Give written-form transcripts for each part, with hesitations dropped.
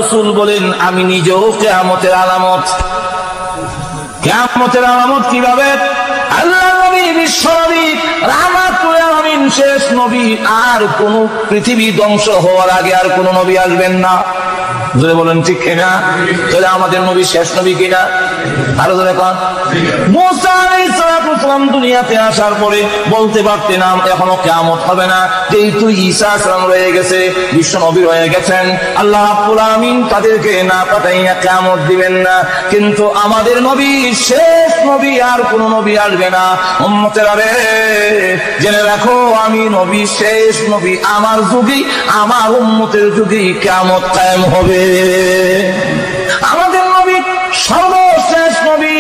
রাসূল বলেন আমি নিজেও কিয়ামতের আলামত। কিয়ামতের আলামত কিভাবে? আল্লাহ নবী বিশ্বনবী রাহমাতুল আলামিন শেষ নবী, আর কোন পৃথিবী ধ্বংস হওয়ার আগে আর কোন নবী আসবেন না। জোরে বলেন ঠিক কিনা? তাহলে আমাদের নবী শেষ নবী কিনা? আরো জোরে কোন? মুসা আলাইহিস সালাম দুনিয়াতে আসার পরে বলতে পারতেন এখনো কিয়ামত হবে না, যেহেতু ঈসা সালাম রয়ে গেছে, বিশ্ব নবী রয়ে গেছেন, আল্লাহ রাব্বুল আলামিন তাদেরকে না পাঠাইয়া কিয়ামত দিবেন না। কিন্তু আমাদের নবী শেষ নবী, আর কোন নবী আসবে না। উম্মতেরা রে জেনে রাখো, আমি নবী শেষ নবী, আমার যুগে আমার উম্মতের যুগে কিয়ামত কায়েম হবে। আমাদের নবী সর্বশেষ নবী।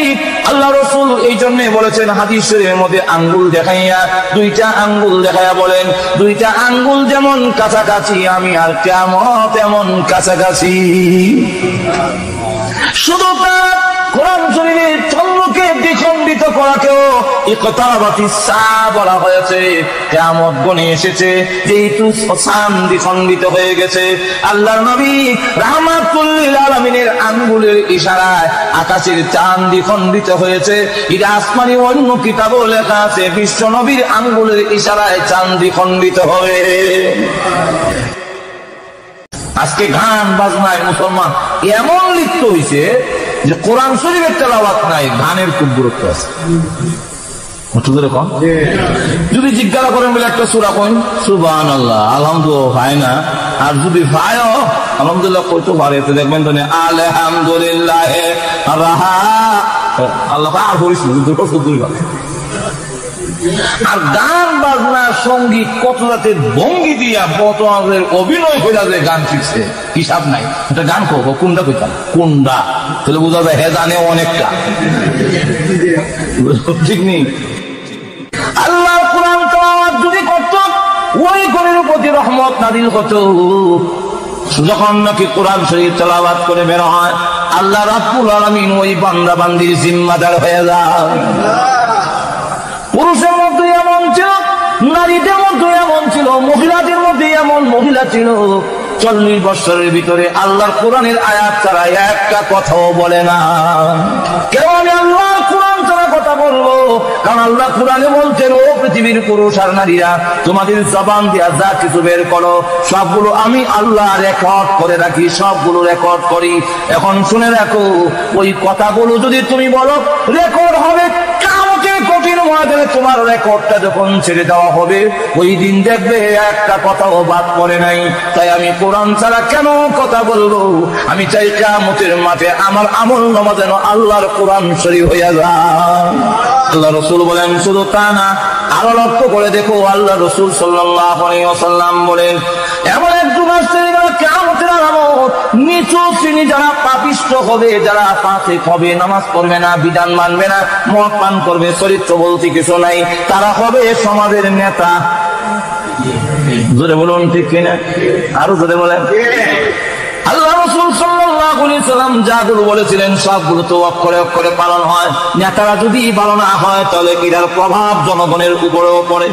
আল্লাহ রাসূল এই জন্য বলেছেন হাদিস শরীফের মধ্যে, আঙ্গুল দেখাইয়া, দুইটা আঙ্গুল দেখাইয়া বলেন, দুইটা আঙ্গুল যেমন কাছাকাছি আমি আর কিয়ামত এমন কাছাকাছি। শুধু কোরআন শরীফের চন্দ্রকে দ্বিখণ্ডিত করাকেও ইকতারাবাতিস সাআ বলা হয়েছে। কিয়ামত ঘনিয়ে এসেছে, যেহেতু চাঁদ দ্বিখণ্ডিত হয়ে গেছে, আল্লাহর নবী রাহমাতুল লিল আলামিনের আঙ্গুলের ইশারায় আকাশের চাঁদ দ্বিখণ্ডিত হয়েছে। এটা আসমানি অন্য কিতাবেও লেখা আছে, বিশ্ব নবীর আঙ্গুলের ইশারায় চাঁদ দ্বিখণ্ডিত হবে। আজকে গান বাজনায় মুসলমান এমন লিপ্ত হয়েছে যে কোরআন শরীফের তেলাওয়াত নাই, গানের খুব গুরুত্ব আছে। যদি জিজ্ঞাসা করেন বলে একটা সূরা কইন, সুবহানাল্লাহ আলহামদুলিল্লাহ হয় না, আর যদি ভাইও আলহামদুলিল্লাহ কইতো পারে, দেখবেন তো আলহামদুলিল্লাহ আল্লাহ আর করিস আর গান বাজনা সঙ্গীত কত জাতের ভঙ্গি দিয়া কত অভিনয় করে যে গান শিখছে হিসাব নাই। এটা গান করবো কোনটা কইতাম কোনটা, তাহলে বোঝা যায় হে জানে অনেকটা, ঠিক নেই। আল্লাহ কোরআন তেলাওয়াত যদি করত, ওই ঘরের প্রতি রহমত নাযিল হতো। যখন নাকি কোরআন শরীফ তেলাওয়াত করে বের হয়, আল্লাহ রাব্বুল আলামিন ওই বান্দা বান্দির জিম্মাদার হয়ে যায়। পুরুষের মধ্যে এমন ছিল, নারীদের মধ্যে এমন ছিল, মহিলাদের মধ্যে এমন মহিলা ছিল 40 বছরের ভিতরে আল্লাহর কোরআনের আয়াত ছাড়া একটা কথাও বলে না। কেন আমি আল্লাহর কোরআন ছাড়া কথা বলবো? কারণ আল্লাহ কোরআনে বলছেন, ও পৃথিবীর পুরুষ আর নারীরা, তোমাদের জবান দিয়া যা কিছু বের করো সবগুলো আমি আল্লাহ রেকর্ড করে রাখি, সবগুলো রেকর্ড করি। এখন শুনে রাখো, ওই কথাগুলো যদি তুমি বলো রেকর্ড হবে, কঠিন ময়দানে তোমার রেকর্ডটা যখন ছেড়ে দেওয়া হবে, ওই দিন দেখবে একটা কথাও বাদ পড়ে নাই। তাই আমি কোরআন ছাড়া কেন কথা বলবো? আমি চাই কিয়ামতের মাঠে আমার আমল নামা যেন আল্লাহর কোরআন শরীফ হইয়া যায়। আল্লাহ রাসূল বলেন, শুধু তা না, আরো লক্ষ্য করে দেখো, আল্লাহ রাসূল সাল্লাল্লাহু আলাইহি ওয়াসাল্লাম বলেন, এমন এক যুগ আসছে কিয়ামতের আলামত, নিচু শ্রেণী যারা পাপিষ্ঠ হবে, যারা ফাসিক হবে, নামাজ পড়বে না, বিধান মানবে না, মদ পান করবে, চরিত্র বলতে কিছু নাই, তারা হবে সমাজের নেতা। জোরে বলুন ঠিক কিনা? আরো জোরে বলেন। আল্লাহ রাসূল সাল্লাল্লাহু আলাইহি সাল্লাম যাগুলো বলেছিলেন সবগুলো তো অক্ষরে অক্ষরে পালন হয়। নেতারা যদি ভালো না হয়, তাহলে এটার প্রভাব জনগণের উপরেও পড়ে।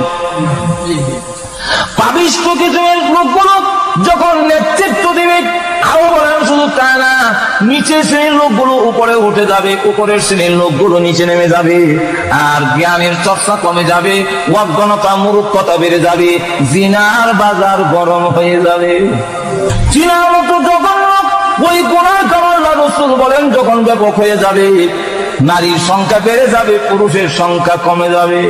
পাপিষ্ঠ কিছু লোকগুলো যখন নেতৃত্ব দিবে, আরো বলেন শুধু তা না, নিচের শ্রেণীর লোকগুলো উপরে উঠে যাবে, উপরের শ্রেণীর লোকগুলো নিচে নেমে যাবে, আর জ্ঞানের চর্চা কমে যাবে, অজ্ঞানতা মূর্খতা বেড়ে যাবে, জিনার বাজার গরম হয়ে যাবে। জিনার মতো জঘন্য ওই গুনাহ আল্লাহ রাসূল বলেন যখন ব্যাপক হয়ে যাবে, নারীর সংখ্যা বেড়ে যাবে, পুরুষের সংখ্যা কমে যাবে।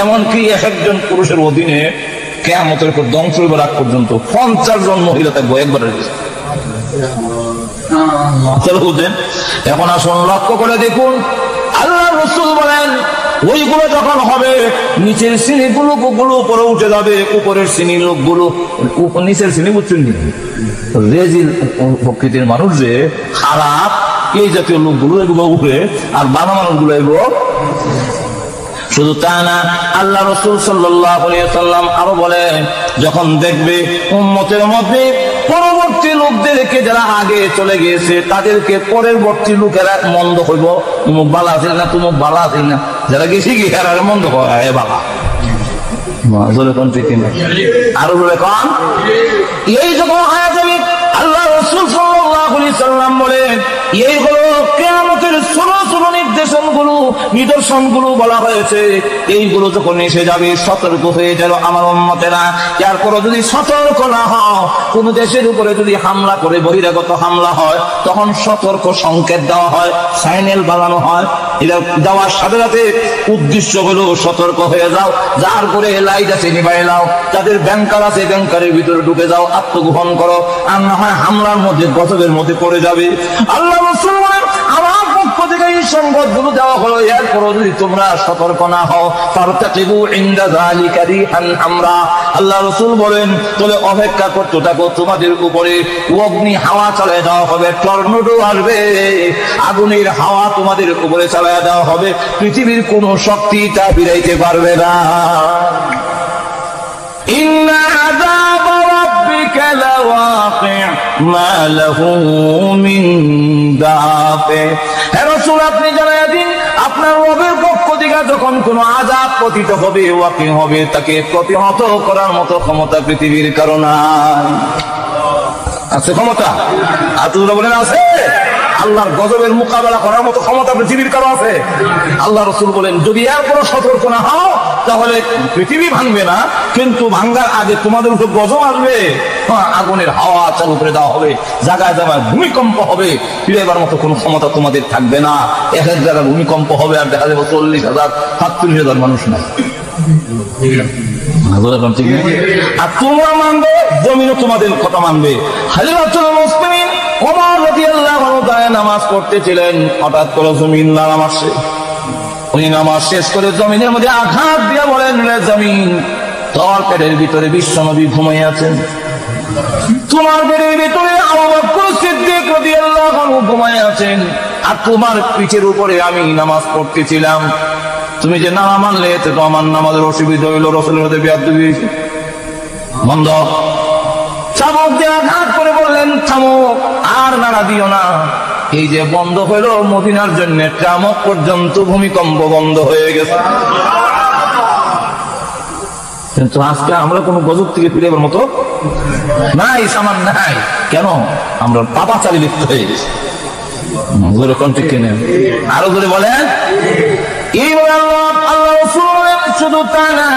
এমনকি একজন পুরুষের অধীনে কিয়ামতের পর ধ্বংস হইবার আগ পর্যন্ত 50 জন মহিলা থাকবো একবারে। এখন আসুন লক্ষ্য করে দেখুন, আল্লাহ রাসূল বলেন ওইগুলো যখন হবে, নিচের শ্রেণীর লোকগুলো উপরে উঠে যাবে, উপরের শ্রেণীর লোকগুলো নিচের শ্রেণী বুঝছেন, রেজিল প্রকৃতির মানুষ যে খারাপ, এই জাতীয় লোকগুলো এগুলো উঠে, আর ভালো মানুষগুলো এগুলো। শুধু তা না, আল্লাহ রাসূল সাল্লাল্লাহু আলাইহি ওয়াসাল্লাম আরো বলেন, যখন দেখবে উম্মতের মধ্যে পরবর্তী লোকদেরকে যারা আগে চলে গিয়েছে, তাদেরকে পরবর্তী লোকেরা মন্দ হইব, তুমুক বালা আছিল না, তুমুক বালা আছিল না, যারা গেছে কি মন্দ হয় বালা। আরো বলে কন এই যখন হয়ে যাবে আল্লাহ রাসূল সাল্লাল্লাহু আলাইহি সাল্লাম বলেন এই হলো কিয়ামতের ছোট ছোট নিদর্শনগুলো বলা হয়েছে। এইগুলো যখন এসে যাবে সতর্ক হয়ে গেল আমার উম্মতেরা। এরপরও যদি সতর্ক না হও, কোন দেশের উপরে যদি হামলা করে বহিরাগত হামলা হয়, তখন সতর্ক সংকেত দেওয়া হয়, সাইনেল বানানো হয়। এটা দেওয়ার সাথে সাথে উদ্দেশ্য হলো সতর্ক হয়ে যাও, যার করে লাইট আছে নিভাই নাও, যাদের ব্যাংকার আছে ব্যাংকারের ভিতরে ঢুকে যাও, আত্মগোপন করো, আর না হয় হামলার মধ্যে গজবের মধ্যে পড়ে যাবে। আল্লাহ রাসূল আমার পক্ষ থেকে এই সংবাদগুলো দেওয়া হলো। এরপরও যদি তোমরা সতর্ক না হও, ফারতাকিবু ইনদা যালিকা রিহান আমরা। আল্লাহ রাসূল বলেন তাহলে অপেক্ষা করতে থাকো, তোমাদের উপরে অগ্নি হাওয়া চালিয়ে দেওয়া হবে, টর্নেডো আসবে, আগুনের হাওয়া তোমাদের উপরে চালিয়ে দেওয়া হবে, পৃথিবীর কোন শক্তি তা বিরাইতে পারবে না। ইন্না আযাব রাব্বিকা লাওয়াকি' মা লাহু মিন দাফি। হে রাসূল, আপনি জানায়া দিন আপনার রবের পক্ষ থেকে যখন কোন আযাব পতিত হবে, ওয়াকি হবে, তাকে প্রতিহত করার মতো ক্ষমতা পৃথিবীর কারো নাই। আছে ক্ষমতা? আতুরা বলেন আছে? আল্লাহর গজবের মোকাবেলা করার মতো ক্ষমতা পৃথিবীর কারো আছে? আল্লাহ রাসূল বলেন যদি এর কোনো সতর্ক না হও, তাহলে পৃথিবী ভাঙবে না, কিন্তু ভাঙার আগে তোমাদের উপর গজব আসবে, আগুনের হাওয়া চালু করে দেওয়া হবে, জায়গায় জায়গায় ভূমিকম্প হবে, ফিরেবার মতো কোনো ক্ষমতা তোমাদের থাকবে না। এক এক জায়গায় ভূমিকম্প হবে আর দেখা যাবে 40,000 47,000 মানুষ নাই। আর তোমরা মানবে, জমিনও তোমাদের কথা মানবে। খলিফাতুল মুসলিমিন ওমর রাদিয়াল্লাহু আনহু নামাজ পড়তেছিলেন, হঠাৎ করে জমিন নাম আসে। উনি নামাজ শেষ করে জমিনের মধ্যে আঘাত দিয়ে বলেন, রে জমিন, তোর পেটের ভিতরে বিশ্বনবী ঘুমিয়ে আছেন, তোমার পেটের ভিতরে আবু বকর সিদ্দিক রাদিয়াল্লাহু আনহু ঘুমিয়ে আছেন, আর তোমার পিঠের উপরে আমি নামাজ পড়তেছিলাম। তুমি যে না মানলে এতে তো আমার নামাজের অসুবিধা হইল, রাসূলের সাথে বিয়াদবি হয়েছে। বন্ধ। চাবুক দিয়ে আঘাত করে বললেন, থামো, আর নাড়া দিও না। এই যে বন্ধ হইল, মদিনার জন্য কিয়ামত পর্যন্ত ভূমিকম্প বন্ধ হয়ে গেছে। কিন্তু আজকে আমরা কোন গজব থেকে ফিরে যাবার মতো নাই, সামান নাই। কেন? আমরা পাপাচারী লিপ্ত হয়ে গেছি। আরো করে বলেন, শুধু তা না,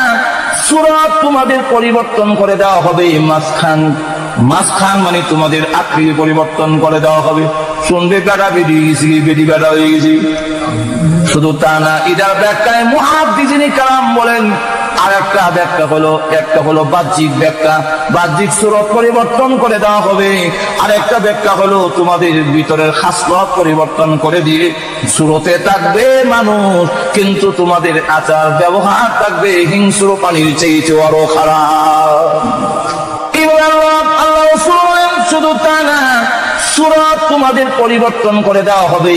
সূরাত তোমাদের পরিবর্তন করে দেওয়া হবে, মাঝখান মানে তোমাদের আকৃতি পরিবর্তন করে দেওয়া হবে। শুনবে বেড়া বেরিয়ে গেছি, বেডি বেড়া হয়ে গেছি। শুধু তা না, ইদার ব্যাখ্যায় মুহাদ্দিসিনে কালাম বলেন আর একটা হলো বাহ্যিক ব্যাখ্যা, বাহ্যিক সূরত পরিবর্তন করে দেওয়া হবে। আর একটা ব্যাখ্যা হলো তোমাদের ভিতরের খাসলত পরিবর্তন করে দিয়ে সূরতে থাকবে মানুষ, কিন্তু তোমাদের আচার ব্যবহার থাকবে হিংস্র প্রাণীর চেয়ে আরো খারাপ। শুধু তা না, সূরত তোমাদের পরিবর্তন করে দেওয়া হবে,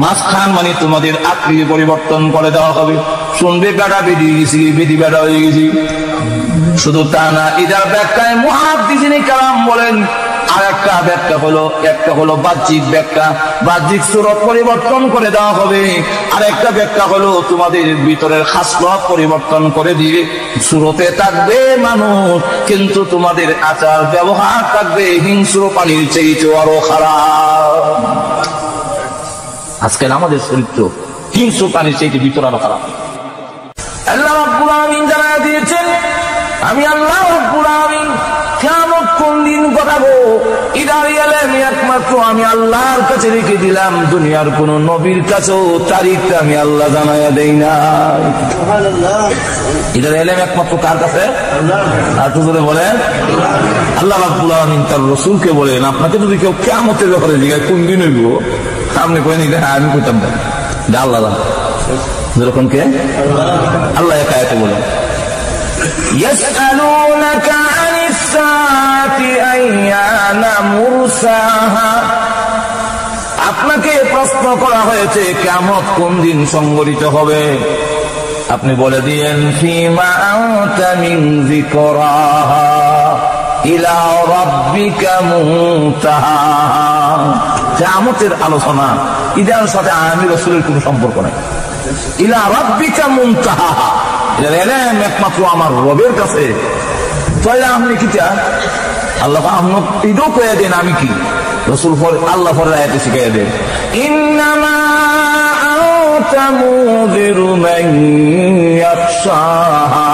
মাঝখান মানে তোমাদের আকৃতি পরিবর্তন করে দেওয়া হবে। শুনবে বেড়া বেরিয়ে গেছি, বেদি বেড়া হয়ে গেছি। শুধু তা না, এটার ব্যাখ্যায় মুহাদ্দিসিনে কালাম বলেন আর একটা হলো বাহ্যিক ব্যাখ্যা, বাহ্যিক সূরত পরিবর্তন করে দেওয়া হবে। আর একটা ব্যাখ্যা হলো তোমাদের ভিতরের খাসলত পরিবর্তন করে দিয়ে সূরতে থাকবে মানুষ, কিন্তু তোমাদের আচার ব্যবহার থাকবে হিংস্র প্রাণীর চেয়ে আরো খারাপ। আজকের আমাদের চরিত্র হিংস্র প্রাণীর চেয়ে ভিতর আরো খারাপ। আল্লাহ রাব্বুল আলামিন জানায়া দিয়েছেন, আমি আল্লাহ রাব্বুল আলামিন কিয়ামত কোন দিন ঘটাবো, ইদার ইলাম একমাত্র আমি আল্লাহর কাছে রেখে দিলাম। দুনিয়ার কোন নবীর কাছেও তারিখটা আমি আল্লাহ জানায়া দেই না। সুবহানাল্লাহ। ইদার ইলাম একমাত্র কার কাছে? আর তুজরে বলেন আল্লাহ রাব্বুল আলামিন তার রাসূলকে বলেন, আপনাকে যদি কেউ কিয়ামতের ব্যাপারে জিজ্ঞাসা কোন দিন হইব, আপনি কই নিলে আমি কইতাম না, আল্লাহ জানে। যেরকম কে আল্লাহ এক আয়াতে বলেন, ইয়াসআলুনাকা আনিস সাআতি আইয়ানা মুরসাহা, আপনাকে প্রশ্ন করা হয়েছে কিয়ামত কোন দিন সংঘটিত হবে। আপনি বলে দিয়েন, ফিমা আনতা মিন যিকরাহা ইলা রাব্বিকা মুনতাহা। কিয়ামতের আলোচনা ইদার সাথে আমি রাসূলের কোনো সম্পর্ক নাই। ইলা রাব্বিকা মুনতাহা, এলেম একমাত্র আমার রবের কাছে। তাহলে আপনি কি চান? আল্লাহ আপনি এটাও কয়ে দেন আমি কি? রসুল আল্লাহ পরের আয়াতে শিখাই দেন, ইন্নামা আনতা মুযিরু মান ইয়াখশাহা।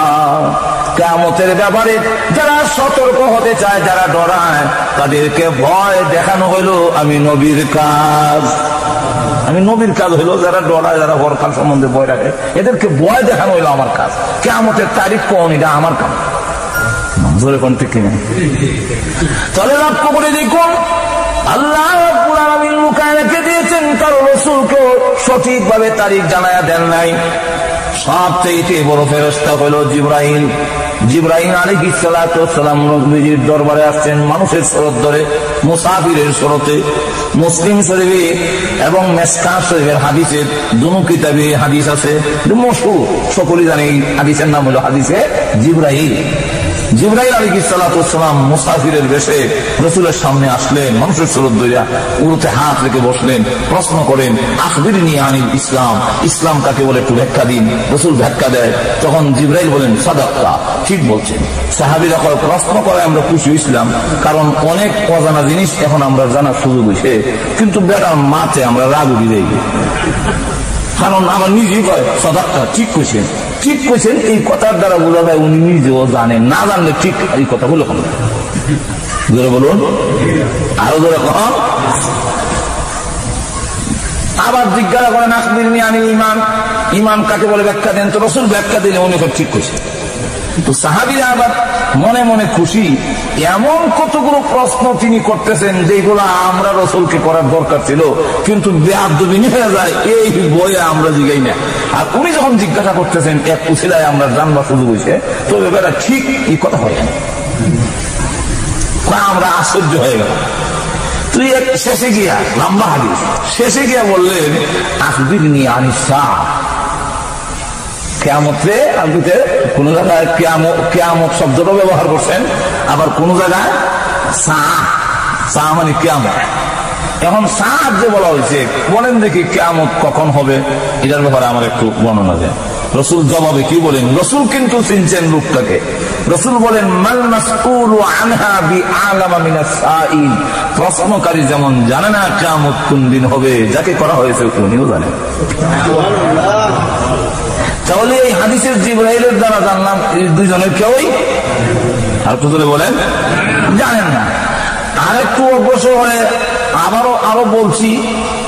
কিয়ামতের ব্যাপারে যারা সতর্ক হতে চায়, যারা ডরায়, তাদেরকে ভয় দেখানো হইল আমি নবীর কাজ। আমি নবীর কাজ হইল যারা ডরায়, যারা পরকাল সম্বন্ধে ভয় রাখে, এদেরকে ভয় দেখানো হইল আমার কাজ। কিয়ামতের তারিখ কোন, এটা আমার কাজ। জোরে কোন ঠিক কিনা? তাহলে লক্ষ্য করে দেখুন, আল্লাহ রাব্বুল আলামিন লুকায় রেখে দিয়েছেন, তার রাসূলকে সঠিকভাবে তারিখ জানায়া দেন নাই। সবচেয়ে বড় ফেরেশতা হলো জিবরাইল। জিবরাইল আলাইহিস সালাতু ওয়াস সালাম নবীজির দরবারে আসছেন মানুষের সুরত ধরে, মুসাফিরের সুরতে। মুসলিম শরীফে এবং মিশকাত শরীফের হাদিসের দুনো কিতাবে হাদিস আছে, মশহুর, সকলেই জানে। এই হাদিসের নাম হলো হাদিসে জিবরাইল। জিবরাইল আলাইহিস সালাতু ওয়াস সালাম মুসাফিরের বেশে রাসূলের সামনে আসলেন, মানুষের সুরত ধরে উরুতে হাত রেখে বসলেন, প্রশ্ন করেন, আখবিরনি আনিল ইসলাম, ইসলাম কাকে বলে একটু ব্যাখ্যা দিন। রাসূল ব্যাখ্যা দেয়, তখন জিবরাইল বলেন, সাদাক্তা, ঠিক বলছেন। সাহাবীরা প্রশ্ন করে আমরা খুশি হইছিলাম, কারণ অনেক অজানা জিনিস এখন আমরা জানার সুযোগ হয়েছে, কিন্তু বেটার মাতে আমরা রাগ উঠে যাই, কারণ আমার নিজেই কয় সাদাক্তা, ঠিক কইছেন, ঠিক কইছেন। এই কথার দ্বারা বোঝা যায় উনি নিজেও জানেন, না জানলে ঠিক এই কথা বলে কখন জোরে বলুন, আরো জোরে কখন। আবার জিজ্ঞাসা করেন, আখবিরনি আনিল ঈমান, ঈমান কাকে বলে ব্যাখ্যা দেন। তো রাসূল ব্যাখ্যা দিলে উনি ঠিক কইছেন। তো সাহাবীরা আবার মনে মনে খুশি, এমন কতগুলো প্রশ্ন তিনি করতেছেন যেগুলো আমরা রাসূলকে করার দরকার ছিল, কিন্তু বেয়াদবি হয়ে যায় এই বইয়ে আমরা জিগাই না। আর উনি যখন জিজ্ঞাসা করতেছেন এক উসিলায় আমরা জানবার সুযোগ হয়েছে, তো এবারে ঠিক এই কথা হয় আমরা আশ্চর্য হয়ে গেল। তুই এক শেষে গিয়া লম্বা হাদিস শেষে গিয়া বললেন, আখবিরনি আনিস সাআহ। কিয়ামতে আরবিতে কোন জায়গায় কিয়ামত শব্দটা ব্যবহার করছেন, আবার কোন জায়গায় সাআহ, সাআহ মানে কিয়ামত। এখন সাআহ যে বলা হয়েছে, বলেন দেখি কিয়ামত কখন হবে, এটার ব্যাপারে আমার একটু বর্ণনা দেন। রাসূল জবাবে কি বলেন? রাসূল কিন্তু চিনছেন লোকটাকে। রাসূল বলেন, মাল মাসউলু আনহা বিআলামা মিনাস সাইল। প্রশ্নকারী যেমন জানে না কিয়ামত কোন দিন হবে, যাকে করা হয়েছে উনিও জানেন। তাহলে এই হাদিসের জিবরাইলের দ্বারা জানলাম এই দুইজনের কেউই আর তো বলেন জানেন না। আরেকটু অগ্রসর হয়ে আরো বলছি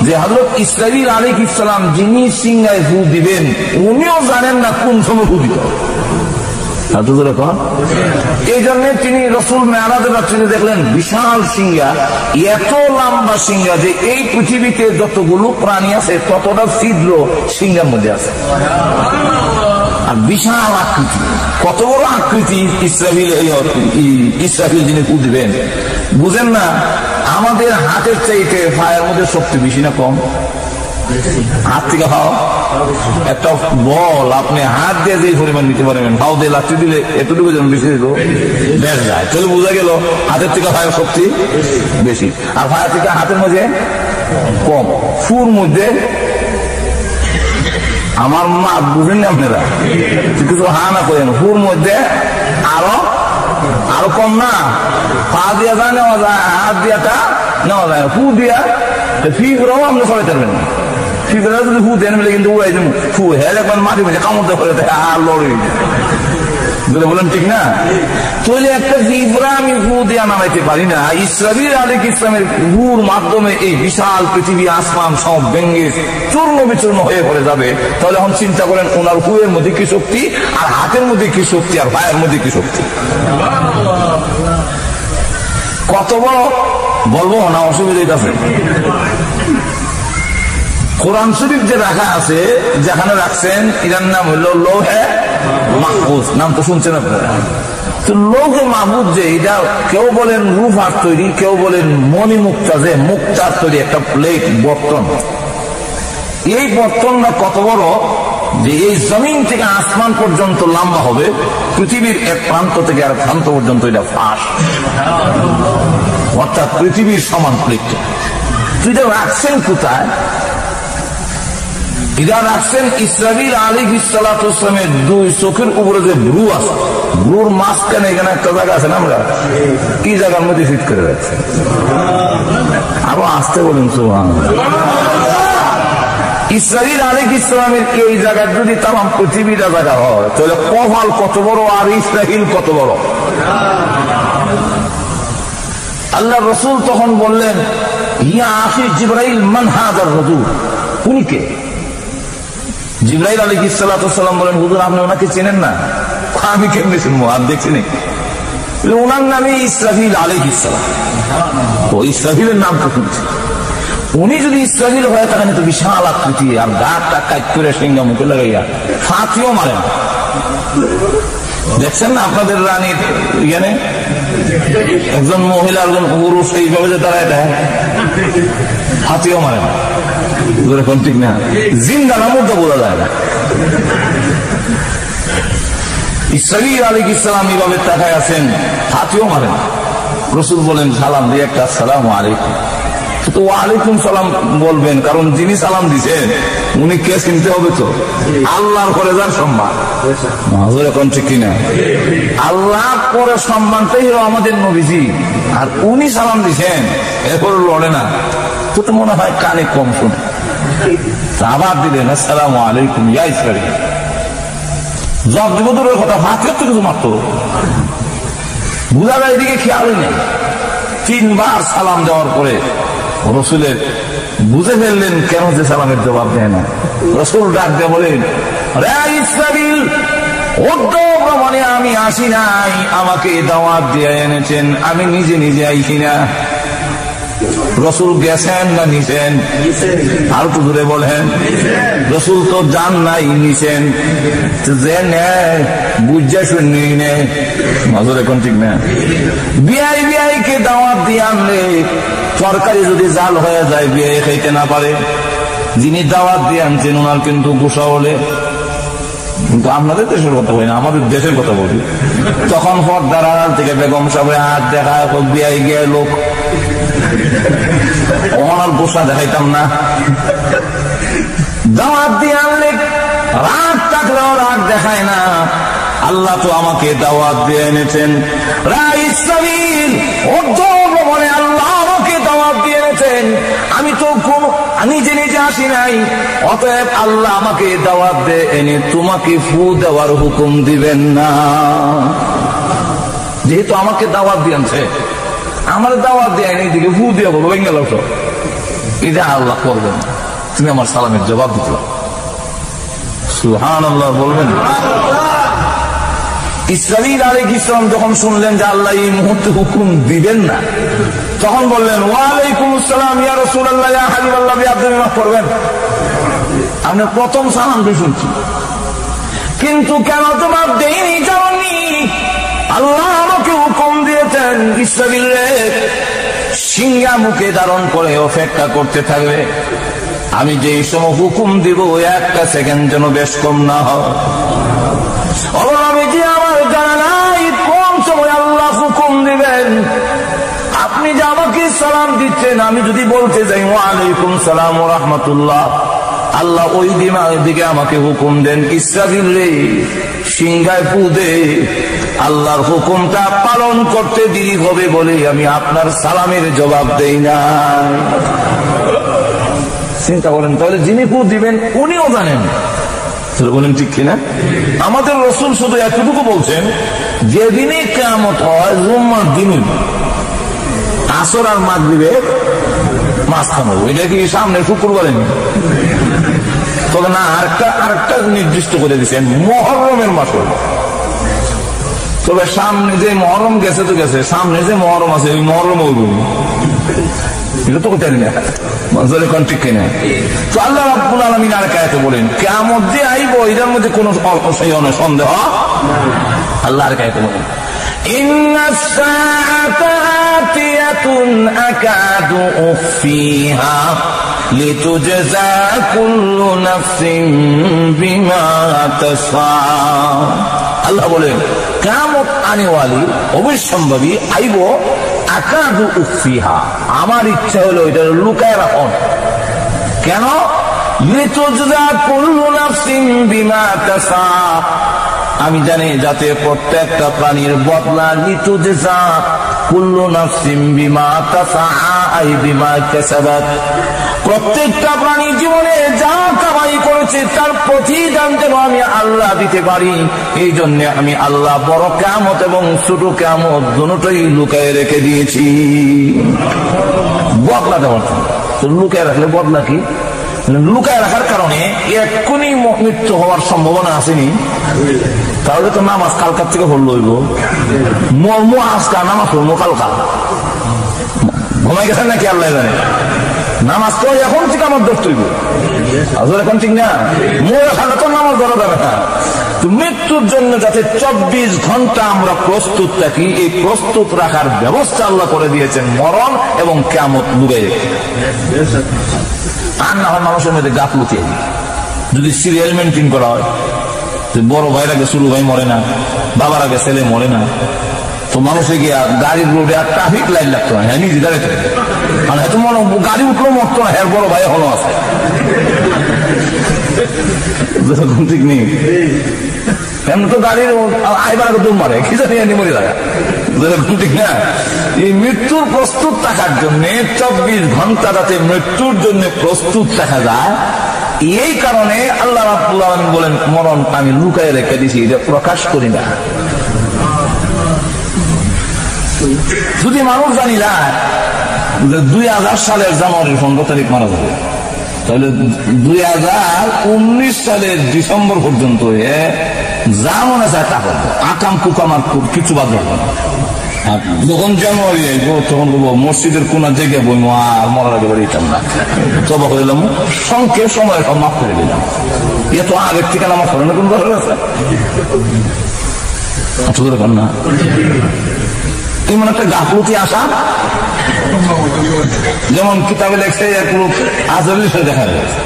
যে হযরত ইসরাঈল আলাইহিস সালাম যিনি সিংহায় ফু দিবেন, উনিও জানেন না কোন সময় ফু দিতে হবে। এই জন্য তিনি রাসূল মেরাজের রাত্রিতে দেখলেন বিশাল সিংহা, এত লম্বা সিংহা যে এই পৃথিবীতে যতগুলো প্রাণী আছে ততটা ছিদ্র সিংহার মধ্যে আছে। আর বিশাল আকৃতি, কত বড় আকৃতি ইসরাফিল যিনি ফু দিবেন, বুঝেন না? আমাদের হাতের চাইতে পায়ের মধ্যে শক্তি বেশি না কম? হাত থেকে পাও একটা বল আপনি হাত দিয়ে যে পরিমাণ নিতে পারবেন, পাও দিয়ে লাঠি দিলে এতটুকু যেন বেশি দিল বেশ যায়। তাহলে বোঝা গেল হাতের থেকে পায়ের শক্তি বেশি, আর পায়ের থেকে হাতের মধ্যে কম। ফুর মধ্যে আমার মা বুঝেন না আপনারা, কিছু হা না করেন, ফুর মধ্যে আরো কম না, পা দিয়া যা নেওয়া যায় হাত দিয়াটা নেওয়া যায়, ফু দিয়া ফি করেও আপনি সবাই পারবেন না। ফি করে যদি ফু দেন বলে কিন্তু উড়াই দেবো, ফু হ্যাঁ একবার মাটি মেঝে কামড়তে করে আর লড়ে বলেন, ঠিক না? তাহলে একটা জিবরা আমি ফু দিয়া নামাইতে পারি না, ইসরাঈল আলাইহিস সালামের ফুর মাধ্যমে এই বিশাল পৃথিবী আসমান সব ভেঙে চূর্ণ বিচূর্ণ হয়ে পড়ে যাবে। তাহলে এখন চিন্তা করেন ওনার ফুয়ের মধ্যে কি শক্তি, আর হাতের মধ্যে কি শক্তি, আর পায়ের মধ্যে কি শক্তি, কত বড় বলবো না, অসুবিধা আছে। কোরআন শরীফ যে রাখা আছে, যেখানে রাখছেন এটার নাম হইল লৌহে মাহফুজ, নাম তো শুনছেন আপনারা। তো লৌহে মাহফুজ যে এটা কেউ বলেন রূপার তৈরি, কেউ বলেন মণি মুক্তা, যে মুক্তার তৈরি একটা প্লেট বর্তন। এই বর্তনটা কত বড় যে এই জমিন থেকে আসমান পর্যন্ত লম্বা হবে, পৃথিবীর এক প্রান্ত থেকে আর প্রান্ত পর্যন্ত এটা ফাঁস, অর্থাৎ পৃথিবীর সমান প্লেট। তুই এটা রাখছেন কোথায়? এরা রাখছেন ইসরাফিল আলাইহিস সালাতু ওয়াস সালামের দুই চোখের উপরে যে ব্রু আছে, ব্রুর মাঝখানে এখানে একটা জায়গা আছে না, আমরা কি জায়গার মধ্যে ফিট করে রাখছেন। আরো আসতে বলেন সুবহানাল্লাহ। ইসরাফিল আলাইহিস সালামের এই জায়গার যদি তামাম পৃথিবীটা জায়গা হয় তাহলে কপাল কত বড় আর ইসরাফিল কত বড়। আল্লাহ রসুল তখন বললেন, ইয়া আখি জিবরাইল মান হাযার রাজুল, উনি কে? জিবরাইল আলাইহিস সালাতু ওয়াস সালাম বলেন, হুজুর আপনি ওনাকে চেনেন না? আমি কেমনে চিনবো, আর দেখছেন? ওনার নামে ইসরাফিল আলাইহিস সালাম। তো ইসরাফিলের নাম তো শুনছি, উনি যদি ইসরাফিল হয় তাহলে তো বিশাল আকৃতি, আর গাটা কাট করে সিংহা মুখে লাগাইয়া ফাঁকিও মারেন। দেখছেন না আপনাদের রানীর এখানে একজন মহিলা একজন পুরুষ এইভাবে যে তারা এটা হাতিও মারে না, ঠিক না? জিন্দা নামও তো বোঝা যায় না। ইসরাফিল আলাইহিস সালাম এইভাবে তাকায় আছেন, হাতিও মারে না। রাসূল বলেন সালাম দিয়ে একটা আসসালামু আলাইকুম। তো ওয়ালাইকুম সালাম বলবেন, কারণ যিনি সালাম দিচ্ছেন উনি কে চিনতে হবে তো, আল্লাহর করে যার সম্মান। এখন ঠিক কিনা? আল্লাহ করে সম্মানটাই হলো আমাদের নবীজি, আর উনি সালাম দিচ্ছেন এরপর লড়ে না, তো মনে হয় কানে কম শুনে। আবার দিলেন আসসালামু আলাইকুম ইয়া ইসরাফিল। জব জীবনের কথা হাতের তো কিছু মাত্র বুঝা যায়, এদিকে খেয়ালই নেই। 3 বার সালাম দেওয়ার পরে রসুলের বুঝে ফেললেন কেন যে সালামের জবাব দেয় না। রসুল ডাক দিয়ে বলেন, রে ইসরাফিল, মানে আমি আসি নাই, আমাকে দাওয়াত দিয়ে এনেছেন, আমি নিজে নিজে আইছি না। রসুল গেছেন না নিছেন? আর তো দূরে বলেন, রসুল তো যান নাই, নিছেন। যে নেয় বুঝা শুনি নে, নজর এখন ঠিক না? বিআই কে দাওয়াত দিয়ে আনলে তরকারি যদি জাল হয়ে যায় বিয়ে খাইতে না পারে, যিনি দাওয়াত দিয়ে আনছেন ওনার কিন্তু গুসা বলে। কিন্তু আপনাদের দেশের কথা বলি না, আমাদের দেশের কথা বলি। তখন পর্দার আড়াল থেকে বেগম সাহেব হাত দেখা বিয়াই গিয়ে লোক ওনার গোসা দেখাইতাম না। দাওয়াত দিয়ে আনলে রাগ থাকলেও রাগ দেখায় না। আল্লাহ তো আমাকে দাওয়াত দিয়ে এনেছেন, ইসরাফিল বলে আল্লাহ আমাকে দাওয়াত দিয়ে এনেছেন, আমি তো নিজে নিজে আসি নাই, অতএব আল্লাহ আমাকে দাওয়াত দিয়ে এনে তোমাকে ফু দেওয়ার হুকুম দিবেন না। যেহেতু আমাকে দাওয়াত দিয়েছে, আমার দাওয়াত দিয়ে এনে দিকে ফু দিয়ে বলবো গেল, এটা আল্লাহ করবেন, তুমি আমার সালামের জবাব দিতে। সুবহানাল্লাহ বলবেন। ইসরাফিল আলাইহিস সালাম যখন শুনলেন যে আল্লাহ এই মুহূর্তে হুকুম দিবেন না, তখন বললেন, ওয়ালাইকুম আসসালাম ইয়া রাসূলুল্লাহ ইয়া হাবিবাল্লাহ, আপনি মাফ করবেন। আপনি প্রথম সালামটি শুনছি, কিন্তু কেন তোমার দেয়নি জানি? আল্লাহ আমাকে হুকুম দিয়েছেন ইসরাফিল রে সিংহা মুখে ধারণ করে অপেক্ষা করতে থাকবে, আমি যে সময় হুকুম দিব একটা সেকেন্ড যেন বেশ কম না হয়। আমি যে আমার জানা নাই কোন সময় আল্লাহ হুকুম দিবেন। আপনি যে আমাকে সালাম দিচ্ছেন, আমি যদি বলতে যাই ওয়ালাইকুম সালাম ওয়া রাহমাতুল্লাহ, আল্লাহ ওই দিকে আমাকে হুকুম দেন ইসরাফিল রে সিংহায় ফু দে, আল্লাহর হুকুমটা পালন করতে দেরি হবে বলে আমি আপনার সালামের জবাব দেই না। চিন্তা করেন, তাহলে যিনি ফু দিবেন উনিও জানেন। বলেন ঠিক কিনা? আমাদের রসুল শুধু এতটুকু বলছেন, যেদিনে কিয়ামত হয় জুম্মার দিনে আসর আর মাগরিবের মাঝখানে, এটা কি সামনে শুক্রবারে? তবে না, আরেকটা নির্দিষ্ট করে দিচ্ছেন, মুহররমের মাস। তবে সামনে যে মুহররম গেছে তো গেছে, সামনে যে মুহররম আছে ওই মুহররম এটা তো কোথায় না, ঠিক কিনা? তো আল্লাহ রাব্বুল আলামিন আর কায়াতে বলেন কিয়ামত যে আইব এটার মধ্যে কোনো সন্দেহ। আল্লাহ আর কায়াতে বলেন, ইন্নাস সাআতা আতিয়াতুন আকাদু উখফিহা লিতুজজা কুল্লু নাফসিন বিমা তাসআ। আল্লাহ বলেন কিয়ামত আনেওয়ালি অবশ্যম্ভাবী আইব, আকাদু উখফিহা, আমার ইচ্ছা হলো এটা লুকায় রাখুন। কেন? লিতুজজা কুল্লু নাফসিন বিমা কাসা, আমি জানি যাতে প্রত্যেকটা প্রাণীর বদলা, লিতুজজা কুল্লু নাফসিন বিমা কাসা আই বিমা কাসাবাত, প্রত্যেকটা প্রাণী জীবনে যা কামাই করেছে তার প্রতিদান যেন আমি আল্লাহ দিতে পারি। এই জন্য আমি আল্লাহ বড় কিয়ামত এবং ছোট কিয়ামত দুটোই লুকায় রেখে দিয়েছি। বদলা দেওয়ার তো লুকায় রাখলে বদলা কি? লুকায় রাখার কারণে এক্ষুনি মৃত্যু হওয়ার সম্ভাবনা আসেনি, তাহলে তো নামাজ কালকার থেকে হল লইব, মর্ম আজকা নামাজ হল কালকা, ঘুমাই গেছেন নাকি আল্লাহ জানে। নামাজ তো এখন ঠিক আমার ধরতে হইব, এখন ঠিক না, মরে খালে তো নামাজ ধরা যাবে না। তো মৃত্যুর জন্য যাতে 24 ঘন্টা আমরা প্রস্তুত থাকি, এই প্রস্তুত রাখার ব্যবস্থা আল্লাহ করে দিয়েছেন মরণ এবং কিয়ামত লুকায় রেখে। আর না হয় মানুষের মধ্যে গাফলতি, যদি সিরিয়াল মেনটেন করা হয়, বড় ভাইয়ের আগে ছোট ভাই মরে না, বাবার আগে ছেলে মরে না, তো মানুষে গিয়া গাড়ির রোডে আর ট্রাফিক লাইন লাগতো না, হ্যাঁ নিজে দাঁড়াইতে, আর এত মনে গাড়ি উঠলো মরতো না, হ্যাঁ বড় ভাই হলো আছে, ঠিক নেই। এমন তো গাড়ির আইবার আগে দৌড় মারে, কি জানি মরে লাগা, ঠিক না। এই মৃত্যুর প্রস্তুত থাকার জন্য 24 ঘন্টা যাতে মৃত্যুর জন্য প্রস্তুত থাকা যায়, এই কারণে আল্লাহ রাব্বুল আলামিন বলেন মরণ আমি লুকায় রেখে দিছি, এটা প্রকাশ করি না। যদি মানুষ জানি না 2000 সালের জানুয়ারির 15 তারিখ মারা যাবে, তাহলে 2019 সালের ডিসেম্বর পর্যন্ত যা মনে চায় তা করবো, আকাম কুকাম আর কিছু বাদ রাখবো না। যখন জানুয়ারি আসবো তখন বলবো মসজিদের কোন জায়গায় বইমো, আর মরার আগে বাড়িতাম না, তবা করে দিলাম সংক্ষেপ সময় সব মাফ করে দিলাম। এত আগের থেকে আমার ফলনে কোন দরকার আছে না, এমন একটা গাফলতি আসা। যেমন কিতাবে লেখছে এক লোক আজরাইলের সাথে দেখা গেছে,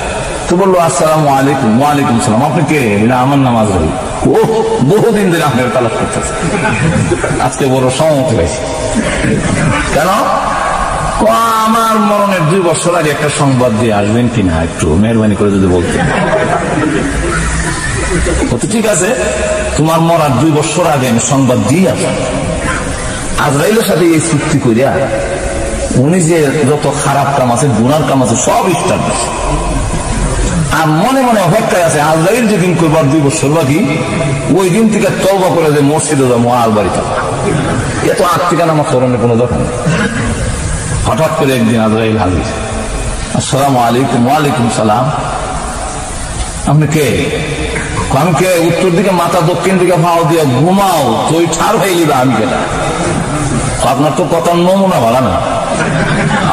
তো বললো আসসালামু আলাইকুম। ওয়ালাইকুম সালাম, আপনি কে? আমার নাম আজরাইল। ও বহুদিন ধরে আপনার তালাশ করতেছে, আজকে বড় সম্মতি হয়েছে। কেন? আমার মরণের 2 বছর আগে একটা সংবাদ দিয়ে আসবেন কিনা, একটু মেহরবানি করে যদি বলতেন। ঠিক আছে, তোমার মরার 2 বছর আগে আমি সংবাদ দিয়ে আসবো। আজরাইলের সাথে এই চুক্তি করিয়া উনি যে যত খারাপ কাম আছে, গুনার কাম আছে, সব স্টার্ট দিচ্ছে। আর মনে মনে অপেক্ষায় আছে আজরাইল যেদিন করবার 2 বছর বাকি, ওই দিন থেকে তওবা করে যে মসজিদে যাবো আর বাড়িতে। এত আত্মিকান আমার স্মরণে কোনো দরকার নেই। হঠাৎ করে একদিন আজরাইল হাজির। আসসালামু আলাইকুম। ওয়ালাইকুম সালাম। আপনি কে? আমি কে? উত্তর দিকে মাথা, দক্ষিণ দিকে ভাও দিয়ে ঘুমাও, তুই ছাড় হয়ে গেবা। আমি কেটা? আপনার তো কথার নমুনা ভালো না।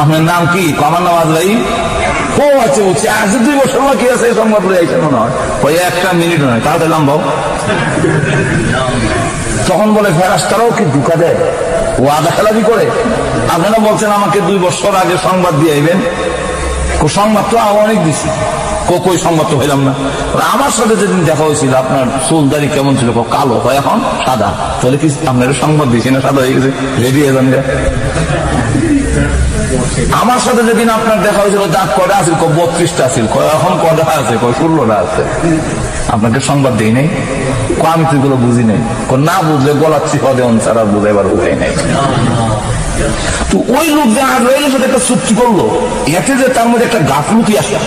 আপনার নাম কি? আমার নাম আজরাইল। ও আচ্ছা বুঝছি, আজ 2 বছর কি আছে এই সংবাদ রয়েছে মনে হয়, ওই 1 মিনিট নয়, তাহলে লাম্বাও। তখন বলে ফেরেশতারাও কি ধোঁকা দেয়, ও আদা খেলাবি করে। আপনারা বলছেন আমাকে 2 বছর আগে সংবাদ দিয়ে আইবেন, সংবাদ তো অনেক দিছি, কই সংবাদ তো হইলাম না। আমার সাথে যেদিন দেখা হয়েছিল আপনার চুল দাড়ি কেমন ছিল, কালো হয় এখন সাদা, তাহলে কি আপনার সংবাদ দিয়েছি না সাদা হয়ে গেছে, রেডি হয়ে যান। আমার সাথে যেদিন আপনার দেখা হয়েছিল দাঁত কটা আছে, 32টা আছিল, এখন কটা আছে, 16টা আছে, আপনাকে সংবাদ দিই নাই। আমি তো এগুলো বুঝি নাই, না বুঝলে গলার চিপা দেওয়ান ছাড়া বুঝাইবার উপায় নাই। তো ওই লোক যে আজরাইলের সাথে একটা চুক্তি করলো, এতে যে তার মধ্যে একটা গাফলতি আসে,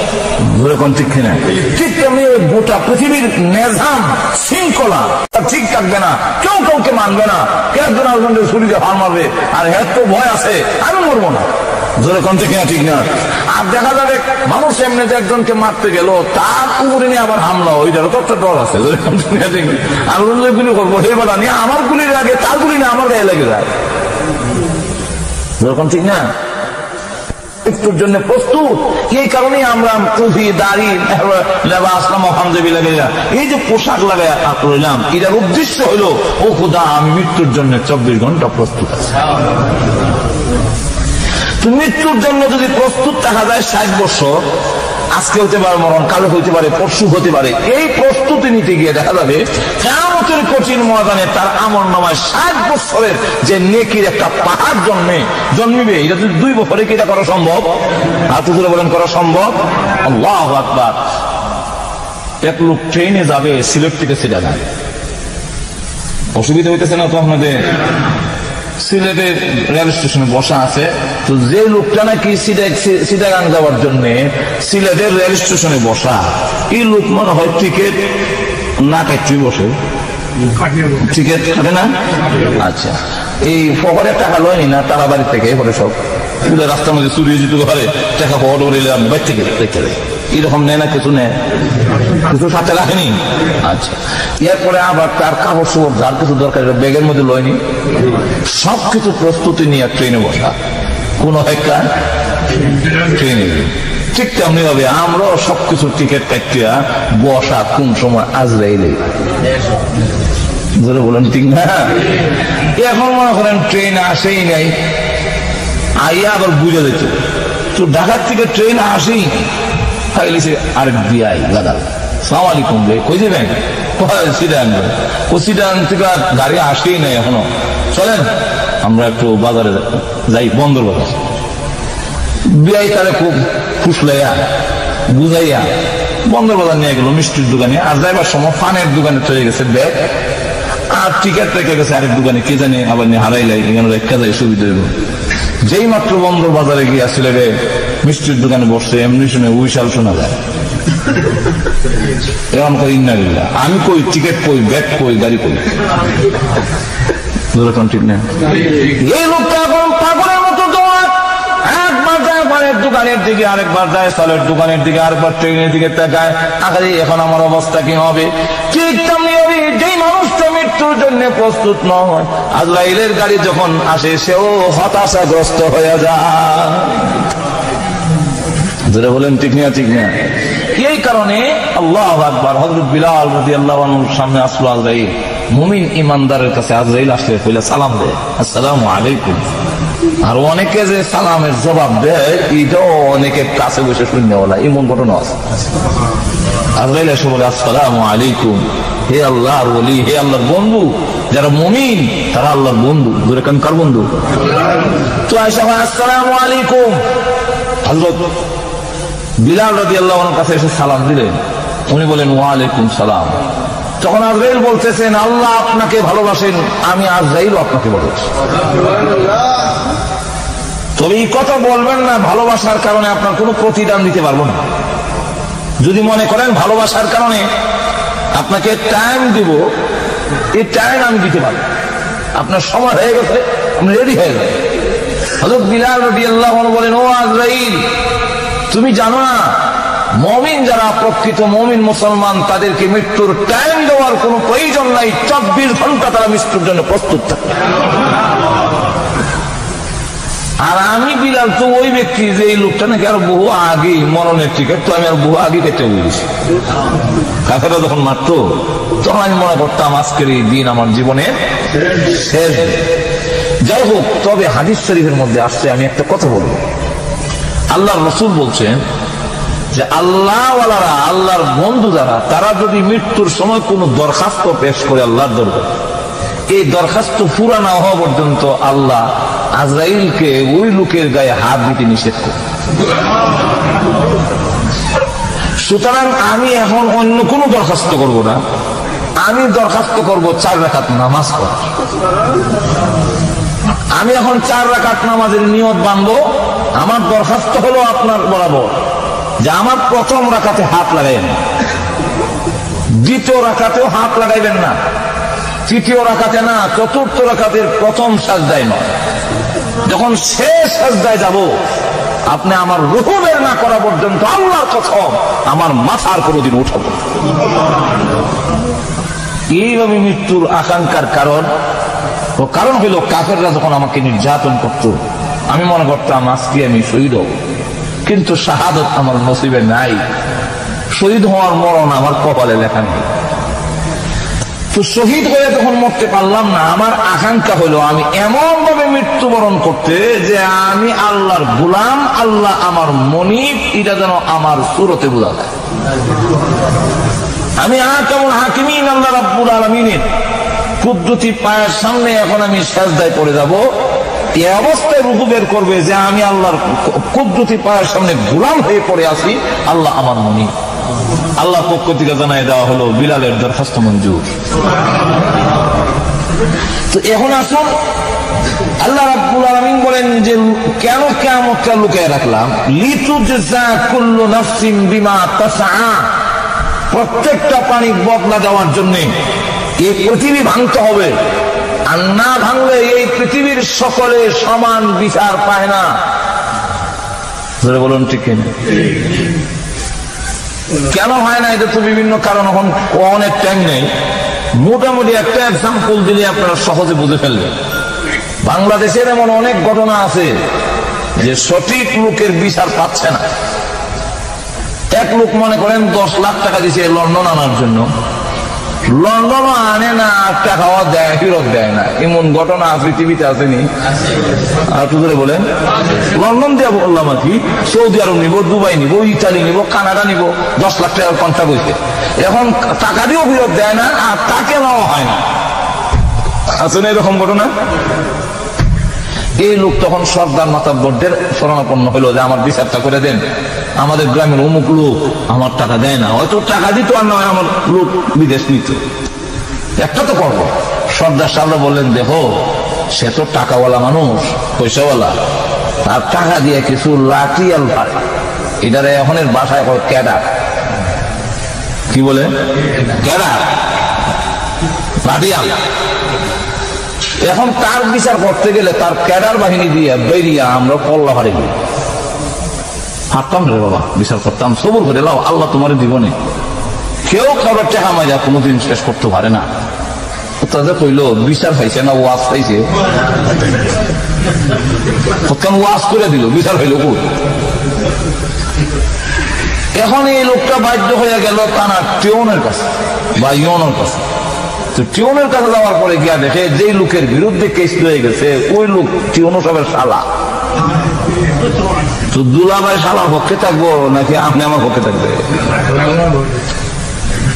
ঠিক কিনা? ঠিক তেমনি গোটা পৃথিবীর নিজাম শৃঙ্খলা ঠিক থাকবে না, কেউ কাউকে মানবে না, কেউ একজন আরেকজনের শরীরে হার মারবে, আর হ্যাঁ তো ভয় আছে, আমি মরবো না, যেরকম ঠিক না, ঠিক না। আর দেখা যাবে মানুষ এমনিতে একজনকে মারতে গেল, তার উপরে নিয়ে আবার হামলা, ওইটারও তো একটা ডর আছে, আর গুলি করবো, হে বেলা নিয়ে আমার গুলির আগে তার গুলি না আমার গায়ে লেগে যায়, যেরকম ঠিক না। মৃত্যুর জন্য প্রস্তুত, এই কারণে আমরা টুপি, দাড়ি, এই যে পোশাক লাগাই রইলাম, এটার উদ্দেশ্য হলো ও খোদা আমি মৃত্যুর জন্য 24 ঘন্টা প্রস্তুত আছি। মৃত্যুর জন্য যদি প্রস্তুত থাকা যায় 60 বছর, আজকে হতে পারে মরণ, কালো হতে পারে, পরশু হতে পারে। এই প্রস্তুতি নিতে গিয়ে দেখা যাবে কিয়ামতের কঠিন ময়দানে তার আমলনামায় 60 বছরের যে নেকির একটা পাহাড় জন্মিবে। এটা যদি 2 বছরে কি এটা করা সম্ভব? হাত তুলে বলেন, করা সম্ভব? আল্লাহু আকবার। এক লোক ট্রেনে যাবে সিলেট থেকে সিটাগাং, অসুবিধা হইতেছে না তো আপনাদের? সিলেটের রেল স্টেশনে বসা আছে, তো যে লোকটা নাকি সিটাগাং যাওয়ার জন্য সিলেটের রেল স্টেশনে বসা, এই লোক মনে হয় টিকিট না কাটতেই বসে, টিকিট কাটে না। আচ্ছা, এই পকেটে টাকা লয়নি না তারা বাড়ি থেকে, এবারে সব রাস্তার মধ্যে চুরি যেত ঘরে টাকা পকেট করে বাইর থেকে দেখতে দেয়, এরকম নেয় না, কিছু নেয়, কিছু সাথে রাখেনি। আচ্ছা, এরপরে আবার তার কাপড় চোপড় যার কিছু দরকার ব্যাগের মধ্যে লয়নি, সবকিছু প্রস্তুতি নিয়ে ট্রেনে বসা, কোন একটা ট্রেনে। ঠিক তেমনি ভাবে আমরাও সবকিছু টিকিট কাটিয়া বসা কোন সময় আজরাইলে, বলেন ঠিক না? এখন মনে করেন ট্রেন আসেই নাই, আইয়া আবার বুঝে যেত তো ঢাকার থেকে ট্রেন আসেই খাইলিছে আরেক বিআই দাদা, সালাম আলাইকুম রে, কই যাবেন? সিটাগাং। ও সিটাগাং থেকে গাড়ি আসেই নাই এখনো, চলেন আমরা একটু বাজারে যাই, বন্দর বাজার। বিআই তারে খুব ফুসলাইয়া বুঝাইয়া বন্দর বাজার নিয়ে গেল মিষ্টির দোকানে, আর যাইবার সময় পানের দোকানে চলে গেছে ব্যাগ, আর টিকিট রেখে গেছে আরেক দোকানে, কে জানে আবার নিয়ে হারাইলাই, এখানে রেখা যায় সুবিধা হইব। যেই মাত্র বন্দর বাজারে গিয়েছিল রে মিষ্টির দোকানে বসছে, এমনি শুনে উইশাল শোনা যায়, এমন করে ইন্নালিল্লাহ। আমি কই টিকিট কই, ব্যাগ কই, গাড়ি কই? ঠিক না? এই লোকটা এখন পাগলের মতো দৌড়ায়, একবার যায় পানের দোকানের দিকে, আরেকবার যায় চালের দোকানের দিকে, আরেকবার ট্রেনের দিকে তাকায়, আরে এখন আমার অবস্থা কি হবে? ঠিক তেমনি হবে যেই মানুষটা মৃত্যুর জন্য প্রস্তুত নয়, আজরাইলের গাড়ি যখন আসে সেও হতাশাগ্রস্ত হয়ে যায়। যারা বলেন ঠিক না? ঠিক না? এই কারণে আল্লাহু আকবার, হযরত বিলাল রাদিয়াল্লাহু আনহুর সামনে আসলো আজরাইল। মুমিন ইমানদারের কাছে আজরাইল আসলে কইলা সালাম দেয়, আসসালামু আলাইকুম। আর অনেকে যে সালামের জবাব দেয় এটাও অনেকে কাছে বসে শুনে বলা, এমন ঘটনা আছে। আজরাইল এসে বলে আসসালামু আলাইকুম, হে আল্লাহর ওলি, হে আল্লাহর বন্ধু। যারা মুমিন তারা আল্লাহর বন্ধু, দূরে কান কার বন্ধু? তো আয়েশা আসসালামু আলাইকুম। হযরত বিলাল রাদিয়াল্লাহু আনহুর কাছে এসে সালাম দিলেন, উনি বলেন ওয়া আলাইকুম সালাম। তখন আজরাইল বলতেছেন আল্লাহ আপনাকে ভালোবাসেন, আমি আজরাইলও আপনাকে ভালোবাসি। তবে এই কথা বলবেন না ভালোবাসার কারণে আপনার কোনো প্রতিদান দিতে পারবো না। যদি মনে করেন ভালোবাসার কারণে আপনাকে টাইম দিব, এই টাইম আমি দিতে পারবো, আপনার সময় হয়ে গেছে, আপনি রেডি হয়ে গেলেন। হযরত বিলাল রাদিয়াল্লাহু আনহু বলেন ও আজরাইল, তুমি জানো না মুমিন যারা প্রকৃত মুমিন মুসলমান তাদেরকে মৃত্যুর টাইম দেওয়ার কোনো প্রয়োজন নাই, 24 ঘন্টা তারা মৃত্যুর জন্য প্রস্তুত থাকে। আর আমি বিলাল তো ওই ব্যক্তি যে এই লোকটা নাকি আরো বহু আগে মরণের টিকিট, তো আমি আর বহু আগে কেটে বলেছি। কাকাটা যখন মারত তখন আমি মনে করতাম আজকের এই দিন আমার জীবনে শেষ। যাই হোক, তবে হাদিস শরীফের মধ্যে আসছে, আমি একটা কথা বলবো। আল্লাহর রাসূল বলছেন যে আল্লাহওয়ালারা, আল্লাহর বন্ধু যারা, তারা যদি মৃত্যুর সময় কোন দরখাস্ত পেশ করে আল্লাহর দরবারে, এই দরখাস্ত পুরা না হওয়া পর্যন্ত আল্লাহ আজরাইলকে ওই লোকের গায়ে হাত দিতে নিষেধ করে। সুতরাং আমি এখন অন্য কোন দরখাস্ত করব না, আমি দরখাস্ত করব 4 রাকাত নামাজ পড়া। আমি এখন 4 রাকাত নামাজের নিয়ত বাঁধবো। আমার দরখাস্ত হলো আপনার বরাবর যে আমার প্রথম রাকাতে হাত লাগাইবেন না, দ্বিতীয় রাকাতেও হাত লাগাইবেন না, তৃতীয় রাকাতে না, চতুর্থ রাকাতের প্রথম সাজদায় নয়, যখন শেষ সাজদায় যাব আপনি আমার রূহ বের না করা পর্যন্ত আল্লাহর কসম আমার মাথার কোনোদিন উঠাবো। এইভাবে মৃত্যুর আকাঙ্ক্ষার কারণ হইল কাফেররা যখন আমাকে নির্যাতন করত, আমি মনে করতাম আজকে আমি শহীদ হব, কিন্তু শাহাদত আমার নসিবে নাই, শহীদ হওয়ার মরণ আমার কপালে লেখা নেই। তো শহীদ হয়ে তখন মরতে পারলাম না। আমার আকাঙ্ক্ষা হলো আমি এমন ভাবে মৃত্যুবরণ করতে যে আমি আল্লাহর গোলাম, আল্লাহ আমার মনিব, এটা যেন আমার সুরতে বোঝা যায়। আমি আহকামুল হাকিমিন, আল্লাহ রাব্বুল আলামিনের কুদরতি পায়ের সামনে এখন আমি সাজদায় পড়ে যাব। এই অবস্থায় রুকু বের করবে যে আমি আল্লাহর কুদরতি পায়ের সামনে গোলাম হয়ে পড়ে আছি, আল্লাহ আমার মনিব। আল্লাহ পক্ষ থেকে জানাই দেওয়া হলো বিলালের দরখাস্ত মঞ্জুর। তো এখন আসুন, আল্লাহ রাব্বুল আলামিন বলেন যে কেন কিয়ামতটা লুকিয়ে রাখলাম? লিতুজজা কুল্লু নাফসিন বিমা তাসআ, প্রত্যেকটা প্রাণী বদলা দেওয়ার জন্য এই পৃথিবী ভাঙতে হবে। আর না ভাঙলে এই পৃথিবীর সকলে সমান বিচার পায় না। বলুন ঠিক কিনা? কেন হয় না? এটা তো বিভিন্ন কারণ, এখন অনেক টাইম নেই। মোটামুটি একটা এক্সাম্পল দিলে আপনারা সহজে বুঝে ফেলবেন। বাংলাদেশের এমন অনেক ঘটনা আছে যে সঠিক লোকের বিচার পাচ্ছে না। এক লোক মনে করেন 10 লাখ টাকা দিয়েছে লন্ডন আনার জন্য, লন্ডনও আনে না, টাকাও দেয়, ফেরত দেয় না। এমন ঘটনা পৃথিবীতে আসেনি? আর একটু ধরে বলেন। লন্ডন দিয়ে বললাম আর কি, সৌদি আরব নিব, দুবাই নিব, ইটালি নিব, কানাডা নিব, 10 লাখ টাকার কন্ট্রাক্ট হয়েছে, এখন টাকা দিয়েও ফেরত দেয় না, আর তাকে নেওয়া হয় না। আছে না এরকম ঘটনা? এই লোক তখন সর্দার মাতাব্বরদের শরণাপন্ন হলো যে আমার বিচারটা করে দেন, আমাদের গ্রামের অমুক লোক আমার টাকা দেয় না, হয়তো টাকা দিত আর নয় আমার লোক বিদেশ নিত, একটা তো করবো। সর্দার সাহেবরা বললেন দেখো সে তো টাকাওয়ালা মানুষ, পয়সাওয়ালা, তার টাকা দিয়ে কিছু লাঠি আল পারে, এটারে এখনের বাসায় হয় ক্যাডার। কি বলে? ক্যাডার, লাঠি আল। এখন তার বিচার করতে গেলে তার ক্যাডার বাহিনী দিয়ে বেরিয়ে আমরা পল্লা হারে গেল, হাঁটতাম রে বাবা, বিচার করতাম, সবুর করে লাও, আল্লাহ তোমার জীবনে কেউ কারোর টাকা মাইজা কোনোদিন শেষ করতে পারে না। তাদের কইল বিচার পাইছে না ওয়াজ পাইছে, ওয়াজ করে দিল, বিচার হইল কই? এখন এই লোকটা বাধ্য হয়ে গেল তার টিউনের কাছে বা ইউনের কাছে। তো টিউনের কাছে যাওয়ার পরে গিয়া দেখে যে লোকের বিরুদ্ধে কেস হয়ে গেছে ওই লোক টিউনো সাহেবের শালা। তো দুলাভাই শালার পক্ষে থাকবো নাকি আপনি আমার পক্ষে থাকবে?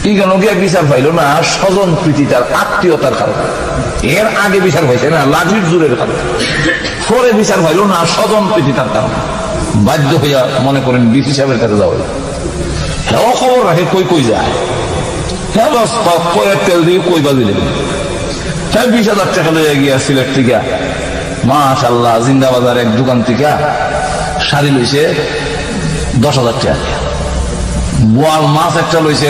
কি কেন গিয়া বিচার পাইল না? স্বজন প্রীতিতার, আত্মীয়তার কারণে। এর আগে বিচার পাইছে না লাঠির জোরের কারণে, পরে বিচার পাইল না স্বজন প্রীতিতার কারণে। বাধ্য হইয়া মনে করেন ডিসি সাহেবের কাছে যাওয়া, হ্যাঁ খবর রাখে কই কই যায়, হ্যাঁ বাস তেল দিয়ে কই বাজি দেবে, হ্যাঁ 20,000 টাকা লইয়া গিয়া সিলেট থেকে মাশাআল্লাহ জিন্দাবাজার এক দোকান থেকে শাড়ি লইছে 10,000 টাকা, বোয়াল মাছ একটা লইছে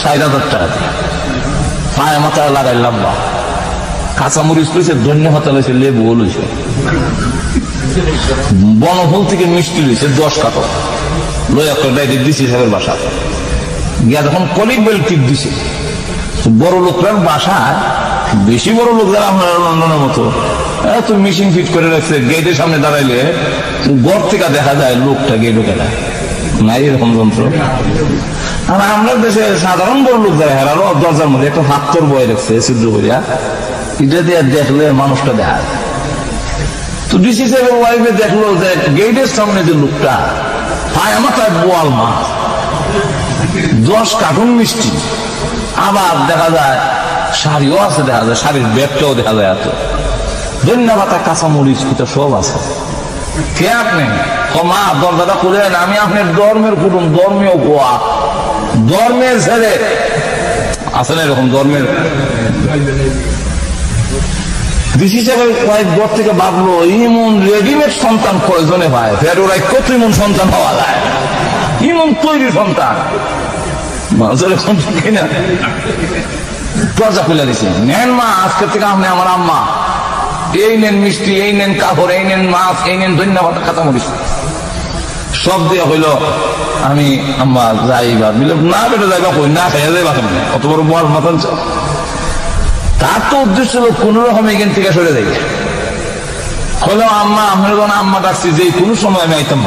60,000 টাকা দিয়ে, পায়ে মাথায় লাগাই লম্বা, কাঁচামরিচ লইছে, ধন্য পাতা লইছে, লেবু লইছে, বনফুল থেকে মিষ্টি লইছে 10 কার্টন লইয়া ডাইরেক্ট দিছি সাহেবের বাসা গিয়া যখন কলিং বেল টিপ দিছে। বড় লোকরার বাসায়, বেশি বড় লোক যারা আপনার লন্ডনের মতো এত মেশিন ফিট করে রাখছে, গেটের সামনে দাঁড়াইলে ঘর থেকে দেখা যায় লোকটা গেট ঢুকে যায়, নাই এরকম যন্ত্র। আর আমরা দেশে সাধারণ বড় লোক যারা হেরালো দরজার মধ্যে একটা হাত্তর বয়ে রাখছে ছিদ্র করিয়া, এটা দিয়ে দেখলে মানুষটা দেখা যায়। তো ডিসি সাহেবের ওয়াইফে দেখলো যে গেটের সামনে যে লোকটা পায় মাথায় বোয়াল মাছ, 10 কার্টুন মিষ্টি, আবার দেখা যায় শাড়িও আছে, দেখা যায় শাড়ির ব্যাগটাও দেখা যায়, এত ধন্যবাদ কাঁচামরিচ এটা সব আছে। কে আপনি? মা দরজাটা খুলেন, আমি আপনার ধর্মের কুটুম, ধর্মীয় গোয়া, ধর্মের ছেলে আছে না এরকম ধর্মের। ডিসি সাহেবের কয়েক ঘর থেকে ভাবলো ইমন রেডিমেড সন্তান কয়জনে পায়, ফের ওরা কত ইমন সন্তান হওয়া যায়, ইমন তৈরি সন্তান কিনা। দরজা খুলে দিছে, নেন মা আজকে থেকে আপনি আমার আম্মা, এই নেন মিষ্টি, এই নেন কাপড়, এই নেন মাছ, এই নেন ধন্যবাদ কাঁচামরিচ, সব দিয়ে হইল। আমি আম্মা যাইবা বিলে না বেটা যাইবা কই না খাইয়া যাইবা কেমন, অত বড় বল মাথান। তার তো উদ্দেশ্য ছিল কোন রকম এখান থেকে সরে যাই, হলো আম্মা আপনার যখন আম্মা ডাকছি যে কোনো সময় আমি আইতাম,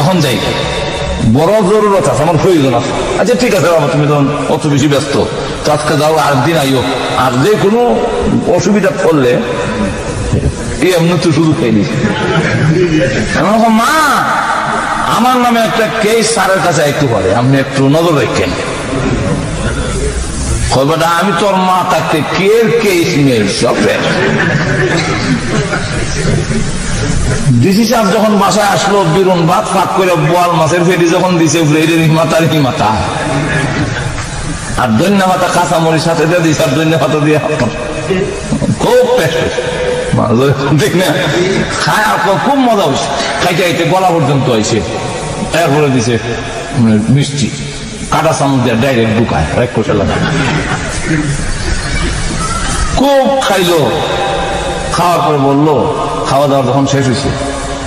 এখন যাই বড় জরুরত আছে, আমার প্রয়োজন আছে। আচ্ছা ঠিক আছে বাবা, তুমি তখন অত বেশি ব্যস্ত, তো আজকে যাও, আরেকদিন আইও। আর যে কোনো অসুবিধা করলে এমনি তো শুধু খেলি। মা, আমার নামে একটা কেস স্যারের কাছে একটু পারে, আপনি একটু নজর রাখেন। বেটা আমি তোর মা থাকতে কেস নেই, সব ডিসি সাহেব যখন বাসায় আসলো, বিরুন ভাত ফাঁক করে বোয়াল মাছের ফেটি যখন দিছে, মাতার কি মাথা আর দৈন্য মাথা কাঁচামরির সাথে দিয়ে দিস, আর দৈন্য পাতা দিয়ে খুব ঠিক না, খায় খুব মজা হয়েছে। খাইতে খাইতে গলা পর্যন্ত হয়েছে, এরপরে দিছে মিষ্টি, কাটা চামচ দিয়ে ডাইরেক্ট ঢুকায়, এক কোষে লাগায়। খুব খাইলো, খাওয়ার পরে বললো, খাওয়া দাওয়া যখন শেষ হয়েছে,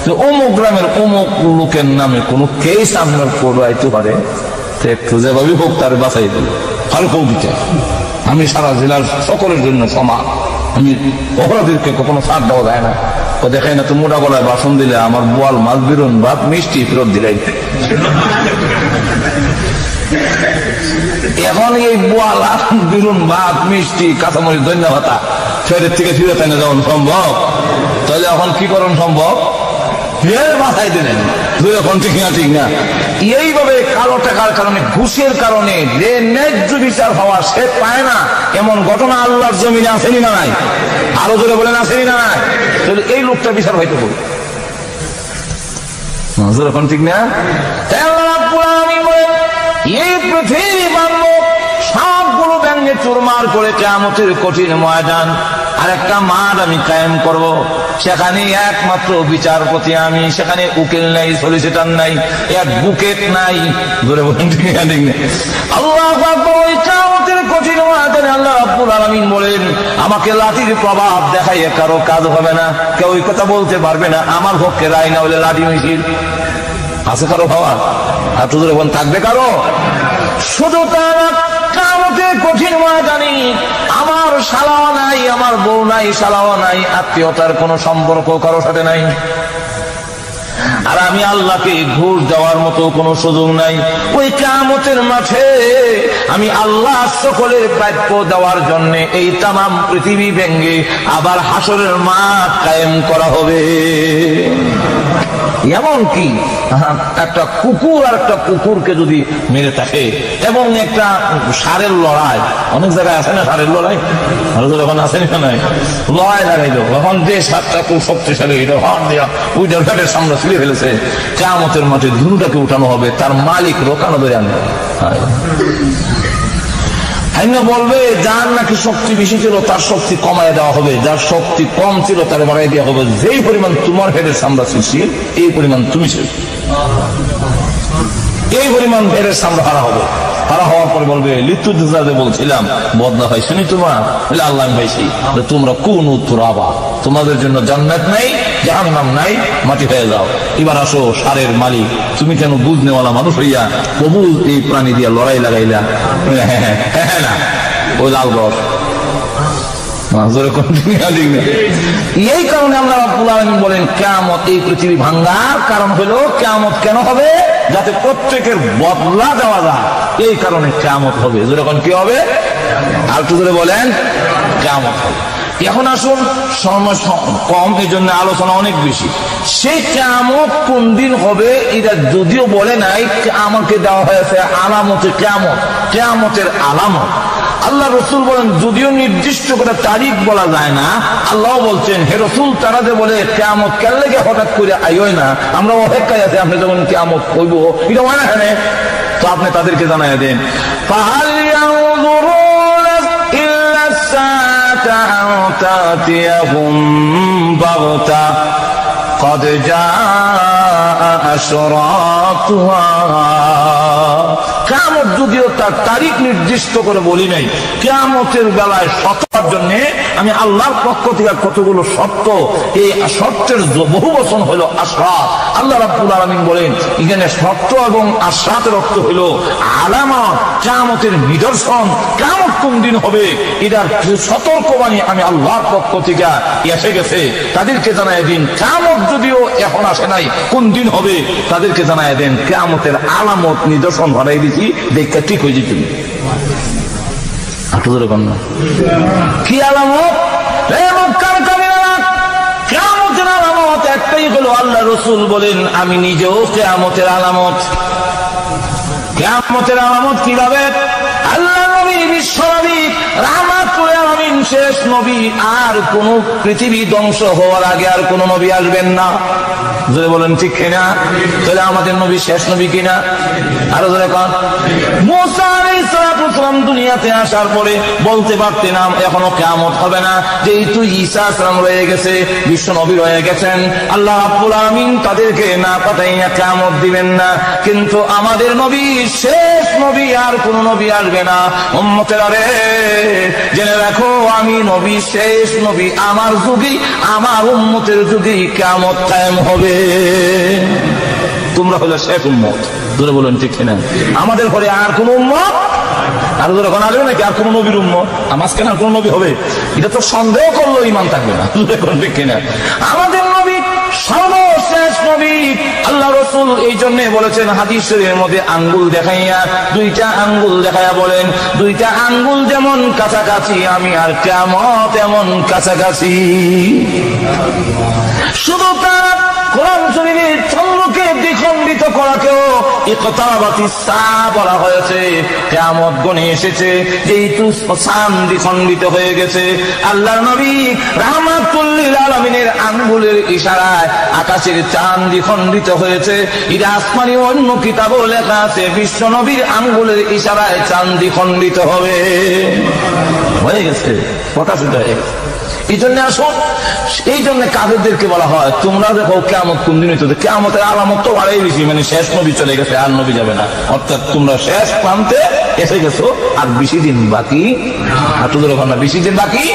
তো অমুক গ্রামের অমুক লোকের নামে কোনো কেস আপনার পড়াইতে পারে, একটু যেভাবে হোক তার বাঁচাই দিল, হালকা বিচার। আমি সারা জেলার সকলের জন্য সমান, আমি অপরাধীকে কখনো ছাড় দেওয়া যায় না। ও দেখাই না তো মোটা গলায় বাসন দিলে আমার বোয়াল মাছ, বিরুন ভাত, মিষ্টি ফেরত দিলাই। এখন এই বোয়াল বিরুন ভাত, মিষ্টি, কাঁচামরিচ, ধন্য ভাতা ফেরের থেকে ফিরে তাই না যখন সম্ভব, তাহলে এখন কি করুন সম্ভব? মাথায় দিলেন এখন, ঠিক না ঠিক না। এইভাবে কালো টাকার কারণে, ঘুষের কারণে যে ন্যায্য বিচার হওয়া সে পায় না, এমন ঘটনা আল্লাহর জমিনে আসেনি না নাই? আরো জোরে বলেন আসেনি না নাই? তাহলে এই লোকটা বিচার হইতে বলবে এখন, ঠিক না? এই পৃথিবী বাংলো সবগুলো ব্যাঙ্গে চুরমার করে কিয়ামতের কঠিন ময়দান আর একটা মাঠ আমি কায়েম করব। সেখানে একমাত্র বিচারপতি আমি, সেখানে উকিল নাই, সলিসিটার নাই, অ্যাডভোকেট নাই। ধরে বলেন ঠিক না? আল্লাহু আকবার। ওই কিয়ামতের কঠিন ময়দানে আল্লাহ রাব্বুল আলামিন বলেন, আমাকে লাঠির প্রভাব দেখাইয়ে কারো কাজ হবে না, কেউ ওই কথা বলতে পারবে না আমার পক্ষে রায় না হলে লাঠি মিছিল আছে কারো হওয়ার? আর তো ধরে থাকবে কারো? শুধু তার কিয়ামতের কঠিন ময়দানে আমার শালাও নাই, আমার বউ নাই, শালাও নাই, আত্মীয়তার কোন সম্পর্ক কারো সাথে নাই, আর আমি আল্লাহকে ঘুষ দেওয়ার মতো কোনো সুযোগ নাই। ওই কিয়ামতের মাঠে আমি আল্লাহ সকলের প্রাপ্য দেওয়ার জন্য এই তামাম পৃথিবী ভেঙ্গে আবার হাসরের মাঠ কায়েম করা হবে। এমনকি একটা কুকুর আর একটা কুকুরকে যদি মেরে থাকে, এবং একটা ষাঁড়ের লড়াই, অনেক জায়গায় আছে না ষাঁড়ের লড়াই, যখন আছে না নাই লড়াই লাগাইল, এখন যে ষাঁড়টা খুব শক্তিশালী হর্ন দেওয়া ওইটার ঘাটের সামনে ছিঁড়ে ফেলেছে, কিয়ামতের মাঠে ধুনুটাকে উঠানো হবে, তার মালিক রোকানো ধরে আনবে। বলবে যার নাকি শক্তি বেশি ছিল তার শক্তি কমায় দেওয়া হবে, যার শক্তি কম ছিল তার বাড়াই দেওয়া হবে। যেই পরিমাণ তোমার হেডের সামরা ছিল এই পরিমাণ তুমি ছিল, এই পরিমাণ হেডের সামরা হারা হবে। হারা হওয়ার পরে বলবে, লিতুজাদে বলছিলাম বদলা হয় শুনি তোমার, আল্লাহ পাইছি, তোমরা কোন তুরাবা, তোমাদের জন্য জান্নাত নাই, জাহান্নাম নাই, মাটি হয়ে যাও। এবার আসো ষাঁড়ের মালিক, তুমি কেন বুঝ নেওয়ালা মানুষ হইয়া অবুঝ এই প্রাণী দিয়া লড়াই লাগাইলা? না ও লাল বস। এই কারণে আল্লাহ রাব্বুল আলামিন বলেন কিয়ামত, এই পৃথিবী ভাঙ্গার কারণ হলো কিয়ামত কেন হবে? যাতে প্রত্যেকের বদলা দেওয়া যায়, এই কারণে কিয়ামত হবে। যখন কি হবে আর একটু ধরে বলেন, কিয়ামত হবে। এখন আসুন, সময় কম, এই জন্য আলোচনা অনেক বেশি। সেই কিয়ামত কোন দিন হবে এটা যদিও বলে নাই, আমাকে দেওয়া হয়েছে আলামতে কিয়ামত, কিয়ামতের আলামত। আল্লাহ রসুল বলেন, যদিও নির্দিষ্ট করে তারিখ বলা যায় না, আল্লাহ বলছেন হে রসুল তারা যে বলে কিয়ামত কেন লেগে হঠাৎ করে আইয় না, আমরা অপেক্ষায় আছি আপনি যখন কিয়ামত কইব, এটা হয় না কেন, তো আপনি তাদেরকে জানাই দেন। قد جاء أشراطها। কিয়ামত যদিও তার তারিখ নির্দিষ্ট করে বলি নাই, কিয়ামতের বেলায় সততার জন্য আমি আল্লাহর পক্ষ থেকে কতগুলো শর্ত, এই শর্তের বহু বচন হলো আশরাত। আল্লাহ রাব্বুল আলামিন বলেন এখানে শর্ত এবং আশরাতের অর্থ হলো আলামত, কিয়ামতের নিদর্শন, কিয়ামত কোন দিন হবে এটার সতর্কবাণী আমি আল্লাহর পক্ষ থেকে এসে গেছে, তাদেরকে জানায় দিন। কিয়ামত যদিও এখন আসে নাই, কোন দিন হবে তাদেরকে জানায় দেন কিয়ামতের আলামত নিদর্শন ধরাই দিচ্ছি, দেখতে ঠিক হয়ে যেত। কি আলামত? কিয়ামতের আলামত একটাই হলো, আল্লাহ রাসূল বলেন আমি নিজেও কিয়ামতের আলামত। কিয়ামতের আলামত কিভাবে? আল্লাহ নবী বিশ্বনবী রাহমাতুল আলামিন শেষ নবী, আর কোন পৃথিবী ধ্বংস হওয়ার আগে আর কোন নবী আসবেন না। যদি বলেন ঠিক কিনা? তাহলে আমাদের নবী শেষ নবী কিনা? আরো ধরে কন। মুসা আলাইহিস সালাম দুনিয়াতে আসার পরে বলতে পারতেন এখনো কিয়ামত হবে না, যেহেতু ঈসা সালাম রয়ে গেছে, বিশ্ব নবী রয়ে গেছেন, আল্লাহ রাব্বুল আলামিন তাদেরকে না পাঠাইয়া কিয়ামত দিবেন না। কিন্তু আমাদের নবী শেষ নবী, আর কোন নবী আসবে না। উম্মতেরা রে, জেনে রাখো আমি নবী, শেষ নবী, আমার যুগে, আমার উম্মতের যুগে কিয়ামত কায়েম হবে। তোমরা হলো শেষ উম্মত। ধরে বলেন ঠিক কিনা? আমাদের ঘরে আর কোন উম্মত আর যখন আসবে নাকি আর কোন নবীর উম্মত? মাঝখানে আর কোন নবী হবে? এটা তো সন্দেহ করলো ইমান থাকবে না। ঠিক কিনা? আমাদের নবী সর্বশেষ নবী। আল্লাহ রাসূল এই জন্য বলেছেন হাদিস শরীফের মধ্যে, আঙ্গুল দেখাইয়া, দুইটা আঙ্গুল দেখাইয়া বলেন, দুইটা আঙ্গুল যেমন কাছাকাছি আমি আর কিয়ামত এমন কাছাকাছি। শুধু তার কোরআন শরীফের চন্দ্রকে দ্বিখণ্ডিত করাকেও ইকতারাবাতিস সাআ বলা হয়েছে। কিয়ামত গণে এসেছে, যেহেতু চাঁদ দ্বিখণ্ডিত হয়ে গেছে, আল্লাহর নবী রাহমাতুল লিল আলামিনের আঙ্গুলের ইশারায় আকাশের চাঁদ দ্বিখণ্ডিত হয়েছে। এটা আসমানি অন্য কিতাবেও লেখা আছে, বিশ্ব নবীর আঙ্গুলের ইশারায় চাঁদ দ্বিখণ্ডিত হবে। হয়ে গেছে, প্রকাশিত হয়ে গেছে। এই জন্য আসো, এই জন্য কাফেরদেরকে বলা হয় তোমরা দেখো কিয়ামত কোন দিন হইতো। কিয়ামতের আলামত তো আরই বেশি, মানে শেষ নবী চলে গেছে, আর নবী যাবে না, অর্থাৎ তোমরা শেষ প্রান্তে এসে গেছো, আর বেশি দিন বাকি, বেশি দিন বাকি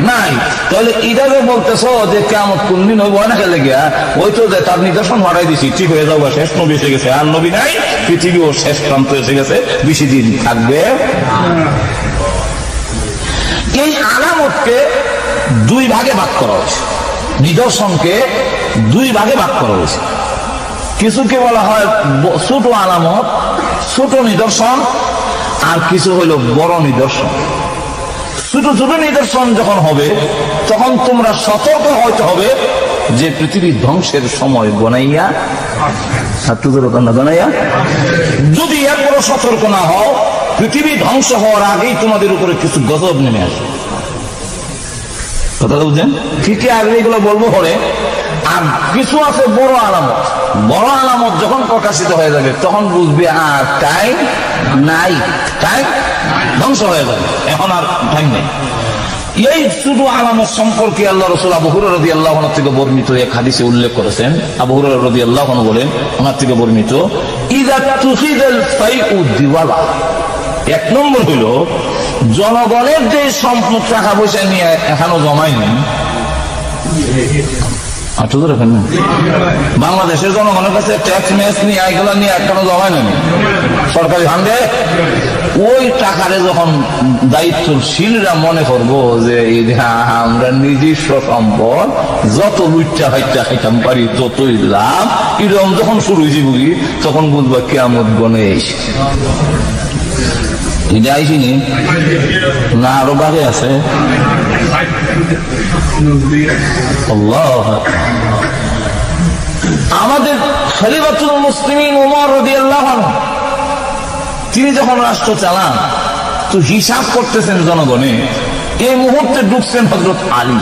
নাই। তাহলে এটাকে বলতেছো যে কিয়ামত কোন দিন হইব না, খেলে গিয়া ওই তো যে তার নিদর্শন হারাই দিছি, ঠিক হয়ে যাবো, শেষ নবী এসে গেছে, আর নবী নাই, পৃথিবীও শেষ প্রান্ত এসে গেছে, বেশি দিন থাকবে। এই আলামতকে দুই ভাগে ভাগ করা হয়েছে, নিদর্শনকে দুই ভাগে ভাগ করা হয়েছে। কিছুকে বলা হয় ছোট আলামত, ছোট নিদর্শন, আর কিছু হইল বড় নিদর্শন। ছোট ছোট নিদর্শন যখন হবে তখন তোমরা সতর্ক হইতে হবে যে পৃথিবীর ধ্বংসের সময় গনাইয়া, যদি এরপরও সতর্ক না হও, পৃথিবী ধ্বংস হওয়ার আগেই তোমাদের উপরে কিছু গজব নেমে আসবে। কথা বুঝছেন? ঠিকই আগে এগুলো বলবো পরে। আর কিছু আছে বড় আলামত, বড় আলামত যখন প্রকাশিত হয়ে যাবে তখন বুঝবে আর টাইম নাই, টাইম ধ্বংস হয়ে যাবে, এখন আর টাইম নেই। এই ছোট আলামত সম্পর্কে আল্লাহ রাসূল আবু হুরায়রা রাদিয়াল্লাহু আনহু থেকে বর্ণিত এক হাদিসে উল্লেখ করেছেন। আবু হুরায়রা রাদিয়াল্লাহু আনহু বলেন, ওনার থেকে বর্ণিত, ইযা তুফিদাল ফাইউ দিওয়ালা, এক নম্বর হইল জনগণের যে সম্পদ টাকা পয়সা নিয়ে এখনো জমায়নি, বাংলাদেশের জনগণের কাছে ট্যাক্স ম্যাক্স নিয়ে এগুলো নিয়ে এখনো জমায় নেই সরকারি ফান্ডে, ওই টাকারে যখন দায়িত্বশীলরা মনে করবো যে আমরা নিজস্ব সম্পদ যত লুচ্চা হাইটা খাইতাম পারি ততই লাভ, এরকম যখন শুরু হয়েছে বুঝি, তখন বুঝবা কিয়ামত গনে এসে। এটা আইসিনি না, আরো বাকি আছে। আমাদের খলিফাতুল মুসলিমিন ওমর রাদিয়াল্লাহু আনহু, তিনি যখন রাষ্ট্র চালান তো হিসাব করতেছেন জনগণে, এই মুহূর্তে ঢুকছেন হযরত আলী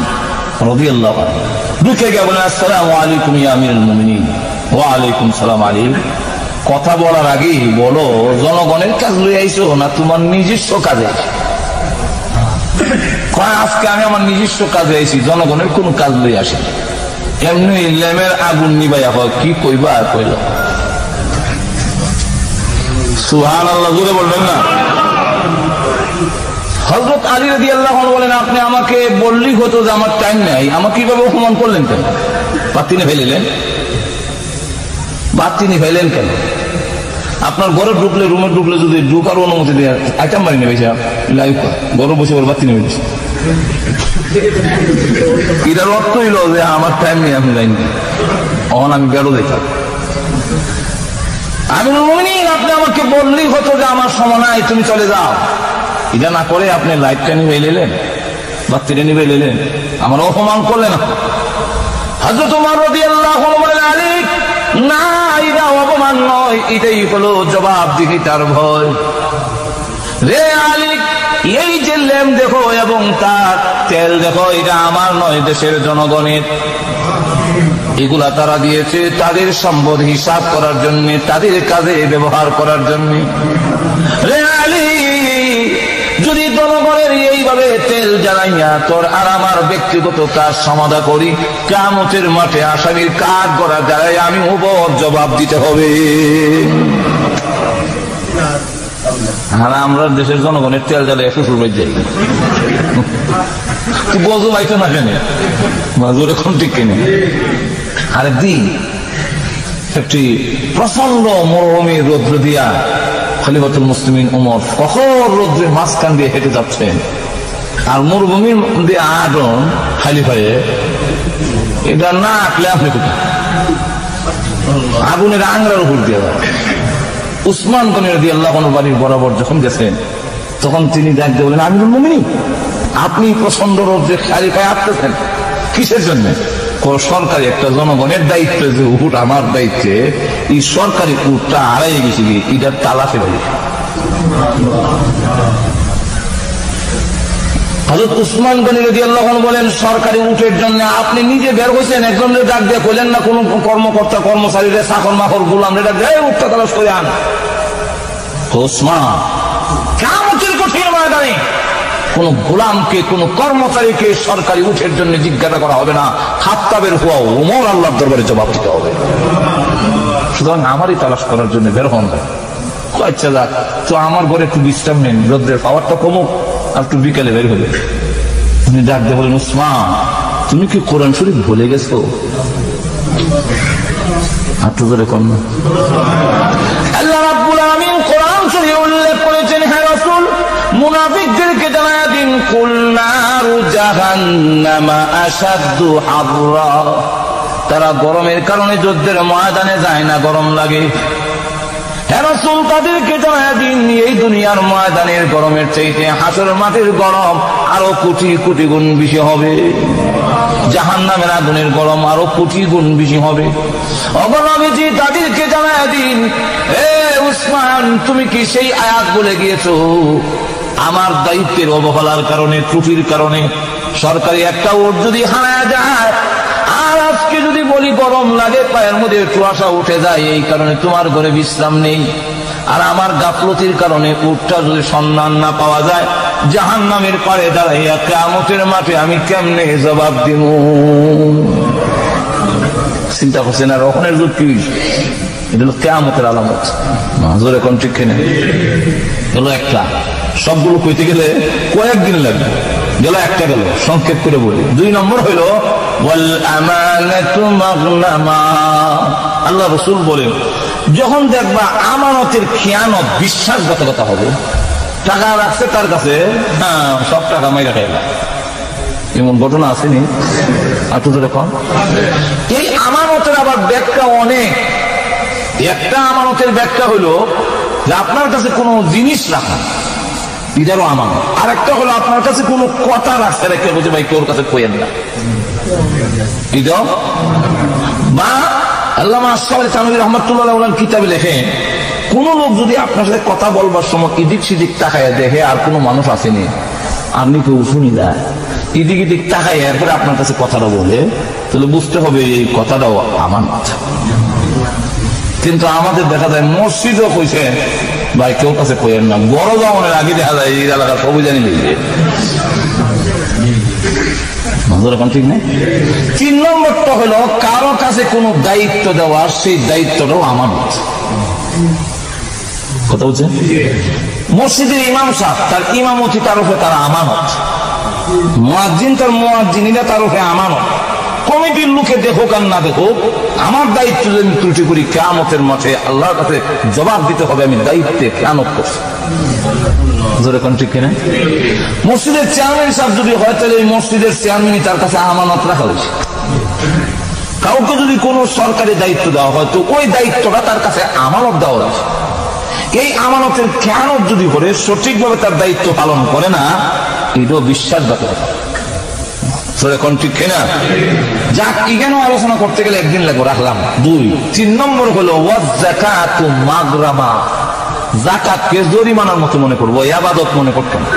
রাদিয়াল্লাহু আনহু, ঢুকে গিয়ে বলেন, আসসালামু আলাইকুম ইয়া আমিরুল মুমিনিন। ওয়া আলাইকুম সালাম আলী। কথা বলার আগেই বলো জনগণের কাজ লই আইছো না তোমার নিজস্ব কাজে? আজকে আমি আমার নিজস্ব কাজে আইছি, জনগণের কোন কাজ লই আসি, এমনি লেমের আগুন নিবাইয়া হয়, কি কইবা আর কইল। সুবহানাল্লাহ, জোরে বলবেন না। হযরত আলী রাদিয়াল্লাহু আনহু বলেন, আপনি আমাকে বললেই হতো যে আমার টাইম নাই, আমাকে কিভাবে অপমান করলেন কেন? বাতি নিয়ে ফেলিলেন, বাতি নিয়ে ফেলেন কেন? আপনার ঘরে ঢুকলে, রুমে ঢুকলে যদি ঢুকার অনুমতি দেয়, আইটাম বাড়ি নেবে লাইভ ঘরে বসে ওর বাতি নেবে। এটার অর্থ হইল যে আমার টাইম নেই, আমি যাইনি, তখন আমি বেরো দেখি। আমিরুল মুমিনিন, আপনি আমাকে বললেই হতো যে আমার সময় নাই, তুমি চলে যাও। এটা না করে আপনি লাইটটা নিয়ে এলেন, বাতিটা নিয়ে এলেন, আমার অপমান করলেন। হযরত ওমর রাদিয়াল্লাহু আনহু বলেন, আলী না, এটা অপমান নয়, এটাই হলো জবাবদিহিতার ভয়। রে আলী, এই যে ল্যাম্প দেখো এবং তার তেল দেখো, এটা আমার নয়, দেশের জনগণের। এগুলা তারা দিয়েছে তাদের সম্পদ হিসাব করার জন্য, তাদের কাজে ব্যবহার করার জন্য। রে আলী, যদি জনগণের এইভাবে তেল জ্বালাইয়া তোর আর আমার ব্যক্তিগত কাজ সমাধা করি, কিয়ামতের মাঠে আসামির কাঠ গড়া জ্বালাই আমি উপর জবাব দিতে হবে। আর আমরা দেশের জনগণের তেল জ্বালাই শ্বশুর বাড়ি যাই, তুই বজু পাইতো না কেন? মাজুর এখন ঠিক কিনে। আরে দিন একটি প্রচন্ড মরুভূমির রৌদ্র দিয়া খলিফাতুল মুসলিমিন ওমর প্রখর রৌদ্রের মাঝখান দিয়ে হেঁটে যাচ্ছেন, আর মরুভূমির দিয়ে আগুন খালি হয়ে, এটা না আঁকলে আপনি কোথায়? আগুনের আংরার উপর দিয়ে উসমান গনি রাদিয়াল্লাহু আনহু বাড়ির বরাবর যখন গেছেন, তখন তিনি ডাক দিয়ে বলেন, আমিরুল মুমিনিন, আপনি প্রচন্ড রৌদ্রে খালি পায়ে আসতেছেন কিসের জন্য? সরকারি একটা জনগণের দায়িত্ব, যে উট আমার দায়িত্বে, এই সরকারি উটটা হারাই গেছে, এটার তালা ফেলে। হযরত উসমান গনি রাদিয়াল্লাহু আনহু বলেন, সরকারি উটের জন্য আপনি নিজে বের হয়েছেন, একজনের ডাক দিয়ে কইলেন না কোন কর্মকর্তা কর্মচারীরা চাকর মাকর গোলাম ডাক দিয়ে উটটা তালাশ করে আন। উসমান, কিয়ামতের কঠিন ময়দানে কোন গোলামকে, কোন কর্মচারীকে সরকারি উঠের জন্য জিজ্ঞাসা করা হবে না, খাত্তাবের হওয়া ওমর আল্লাহর দরবারে জবাব দিতে হবে। সুতরাং আমারই তালাশ করার জন্য বের হন। আচ্ছা যাক, তো আমার ঘরে একটু বিশ্রাম নেন, রোদ্রের পাওয়ারটা কমুক, আর একটু বিকালে বের হবে। উনি ডাক দিয়ে বলেন, উসমান, তুমি কি কোরআন শরীফ ভুলে গেছো? একটু ধরে কম না। আল্লাহ রাব্বুল আলামিন কোরআন শরীফে উল্লেখ করেছেন, হে রাসূল, মুনাফিকদেরকে জানায়া দিন, কুল নারু জাহান্নামা আশাদ্দু হাররা, তারা গরমের কারণে যুদ্ধের ময়দানে যায় না, গরম লাগে। হে রাসূল, তাদেরকে জানায়া দিন, এই দুনিয়ার ময়দানের গরমের চাইতে হাসর মাঠের গরম আরো কোটি কোটি গুণ বেশি হবে, জাহান্নামের আগুনের গরম আরো কোটি গুণ বেশি হবে। অগণবিজি তাদেরকে জানায়া দিন, হে উসমান, তুমি কি সেই আয়াত বলে গিয়েছো? আমার দায়িত্বের অবহেলার কারণে, ত্রুটির কারণে সরকারি একটা ওট যদি হারায় যায়, আর আজকে যদি বলি গরম লাগে, পায়ের মধ্যে কুয়াশা উঠে যায়, এই কারণে তোমার ঘরে বিশ্রাম নেই, আর আমার গাফলতির কারণে উটটা যদি সন্ধান না পাওয়া যায়, জাহান্নামের পারে দাঁড়াইয়া কিয়ামতের মাঠে আমি কেমনে জবাব দিব? চিন্তা করছেন? আর রহনের যুগ কি? এটা হলো কিয়ামতের আলামত। জোরে কোন ঠিক কিনা? গেল একটা, সবগুলো কইতে গেলে কয়েকদিন লাগবে, গেল একটা, গেল সংক্ষেপ করে বলি। 2 নম্বর হইল ওয়াল আমানাতু মাগনামা। আল্লাহ রাসূল বলেন, যখন দেখবা আমানতের খেয়ানত, বিশ্বাসঘাতকতা হবে, টাকা রাখছে তার কাছে, হ্যাঁ সব টাকা মাইরা খাইলা, এমন ঘটনা আসেনি? একটু ধরে কম। এই আমানতের আবার ব্যাখ্যা অনেক। একটা আমানতের ব্যাখ্যা হলো যে আপনার কাছে কোনো জিনিস রাখা, এটারও আমানত। আর একটা হলো আপনার কাছে কোনো কথা রাখতে রেখে বলছে, ভাই তোর কাছে কইেন না, এটাও। বা আল্লামা আশরাফ থানভী রাহমাতুল্লাহ আলাইহি কিতাবে লেখেন, কোন লোক যদি আপনার সাথে কথা বলবার সময় এদিক সেদিক তাকায় দেখে আর কোনো মানুষ আসেনি, আপনি কেউ শুনি না, এদিক এদিক তাকায় এরপরে আপনার কাছে কথাটা বলে, তাহলে বুঝতে হবে এই কথাটাও আমানত। কিন্তু আমাদের দেখা যায় মসজিদও কইছে, ভাই কেউ কাছে কইেন না, বড় জামানের আগে দেখা যায় এই এলাকার সবই জানি দিয়েছে। ঠিক নেই। 3 নম্বরটা হলো কারো কাছে কোনো দায়িত্ব দেওয়া, সেই দায়িত্বটাও আমানত। কথা বলছে? মসজিদের ইমাম সাহেব তার ইমামতি তার উপরে তার আমানত, মুয়াজ্জিন তার মুয়াজ্জিনিরা তার উপরে আমানত। কমিটির লোকে দেখুক আর না দেখুক, আমার দায়িত্ব যদি আমি ত্রুটি করি কিয়ামতের মাঠে আল্লাহর কাছে জবাব দিতে হবে, আমি দায়িত্বে খেয়ানত করছি। ঠিক কিনা? মসজিদের চেয়ারম্যান সাহেব যদি হয় তাহলে এই মসজিদের চেয়ারম্যানই তার কাছে আমানত রাখা হয়েছে। কাউকে যদি কোন সরকারি দায়িত্ব দেওয়া হয় তো ওই দায়িত্বটা তার কাছে আমানত দেওয়া হয়েছে। এই আমানতের খেয়ানত যদি করে সঠিকভাবে তার দায়িত্ব পালন করে না, এটাও বিশ্বাসঘাতকতা। ঠিক কিনা? যাক, এখানে আলোচনা করতে গেলে একদিন লাগবে, রাখলাম। 2 3 নম্বর হলো ওয়াজ্জাকাতু মাগরামা, যাকাতকে জরিমানার মতো মনে করবো, ইবাদত মনে করতাম না।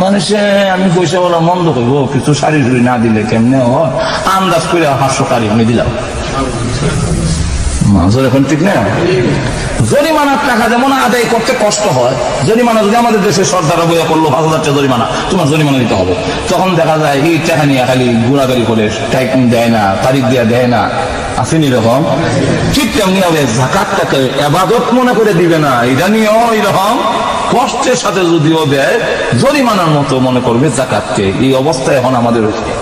মানুষে আমি পয়সা বলা মন্দ করবো, কিছু শাড়ি ঝুড়ি না দিলে কেমনে হয়, আন্দাজ করে 500 শাড়ি আমি দিলাম। এখন ঠিক না? জরিমানার টাকা যেমন আদায় করতে কষ্ট হয়, জরিমানা যদি আমাদের দেশের সরকার বইয়া করলো 5,000 টাকা জরিমানা, তোমার জরিমানা দিতে হবে, তখন দেখা যায় এই টাকা নিয়ে খালি ঘোরাঘুরি করে, টাইম দেয় না, তারিখ দেওয়া দেয় না, আসেনি এরকম। ঠিক তেমনি হবে যাকাতটাকে ইবাদত মনে করে দিবে না, এটা নিয়েও এরকম কষ্টের সাথে যদিও দেয় জরিমানার মতো মনে করবে যাকাতকে। এই অবস্থা এখন আমাদের হয়েছে।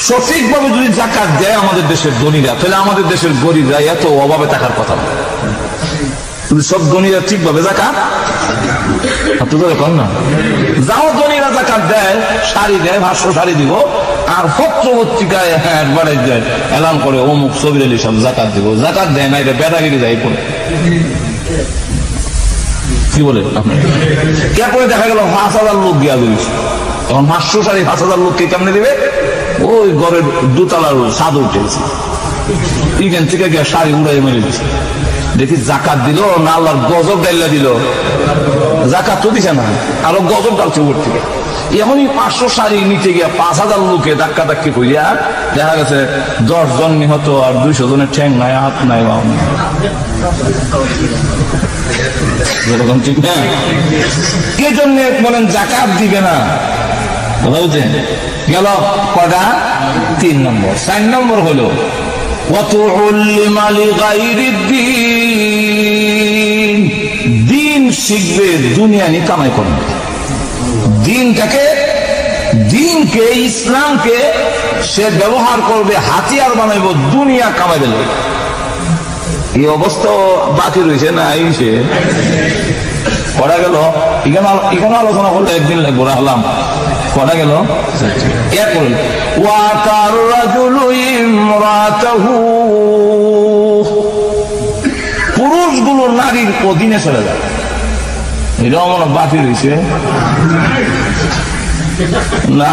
সঠিকভাবে যদি যাকাত দেয় আমাদের দেশের ধনীরা, তাহলে আমাদের দেশের গরিবরা এত অভাবে থাকার কথা না। সব ধনীরা ঠিকভাবে যাকাত না, যাও ধনীরা যাকাত দেয়, শাড়ি দেয়, 500 শাড়ি দিব, আর পত্র পত্রিকায় অ্যাডভার্টাইজ দেয়, এলান করে অমুক সবির আলী সব যাকাত দিব। যাকাত দেয় না, এটা বেদাগিরি যায় পড়ে। কি বলে এরপরে দেখা গেল 5,000 লোক গিয়া দিয়েছে, তখন 500 শাড়ি 5,000 লোককে কেমনে দিবে? ওই ঘরের দোতলার ছাদ উঠেছে, এখান থেকে গিয়ে শাড়ি উড়াই মেরে দিচ্ছে। দেখি জাকাত দিল না আল্লাহর গজব ডাইলা দিল? জাকাত তো দিছে না, আরো গজব ডালছে উপর থেকে। এখনই 500 শাড়ি নিতে গিয়া 5,000 লোকে ধাক্কা ধাক্কি করিয়া দেখা গেছে 10 জন নিহত, আর 200 জনের ঠ্যাং নাই, হাত নাই। ঠিক না? কে জন্য বলেন জাকাত দিবে না? বুঝলেন? গেল কটা? 3 নম্বর। 4 নম্বর হলো দিন শিখবে, দুনিয়া নিয়ে কামাই করবে। দিনকে ইসলামকে সে ব্যবহার করবে, হাতিয়ার বানাইব, দুনিয়া কামাই দেবে। এই অবস্থা বাকি রয়েছে না? সে করা গেল। এখানে আলোচনা করলে একদিন লাগবো, রাখলাম। করা গেল পুরুষগুলো নারীর অধীনে চলে যায়, এটাও মনে বাকি রয়েছে না?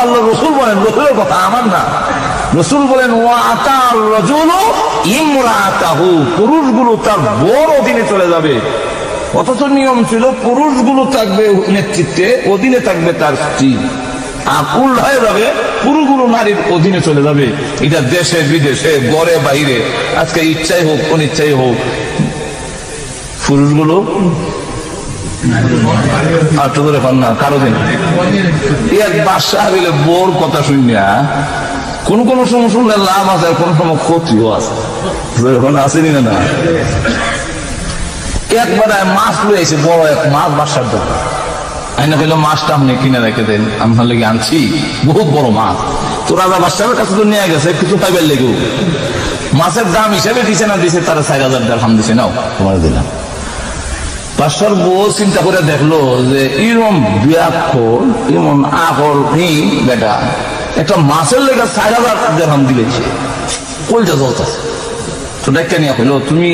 আল্লাহ রসুল বলেন, রসুলের কথা আমার না, রসুল বলেন পুরুষগুলো তার বড় অধীনে চলে যাবে। অথচ নিয়ম ছিল পুরুষগুলো থাকবে নেতৃত্বে, অধীনে থাকবে তার স্ত্রী, আর উল্টায় যাবে, পুরুষগুলো নারীর অধীনে চলে যাবে। এটা দেশে বিদেশে, ঘরে বাইরে, আজকে ইচ্ছাই হোক অনিচ্ছাই হোক, পুরুষগুলো আর তো ধরে পান না কারো দিন। এক বাদশাহ হইলে বোর কথা শুনিয়া কোন কোন সময় শুনলে লাভ আছে, আর কোন সময় ক্ষতিও আছে। আসেনি না? একবার মাছ লইছে, বড় এক মাছ বাসার দরকার, আইনা কইল মাছটা আপনি কিনে রেখে দেন, আপনার লেগে আনছি বহুত বড় মাছ। তো রাজা বাদশাহের কাছে তো নিয়ে গেছে, কিছু পাইবার লেগেও মাছের দাম হিসেবে দিছে না দিছে, তারা 4,000 টাকা দিছে, নাও তোমার দিলাম। বাদশার বউ চিন্তা করে দেখলো যে এরম বিয়াক্ষর, এমন আকল নেই বেটা, একটা মাছের লেগে 4,000 টাকা দিলেছে, কলটা জ্বলতেছে। তো দেখে নিয়ে কইল, তুমি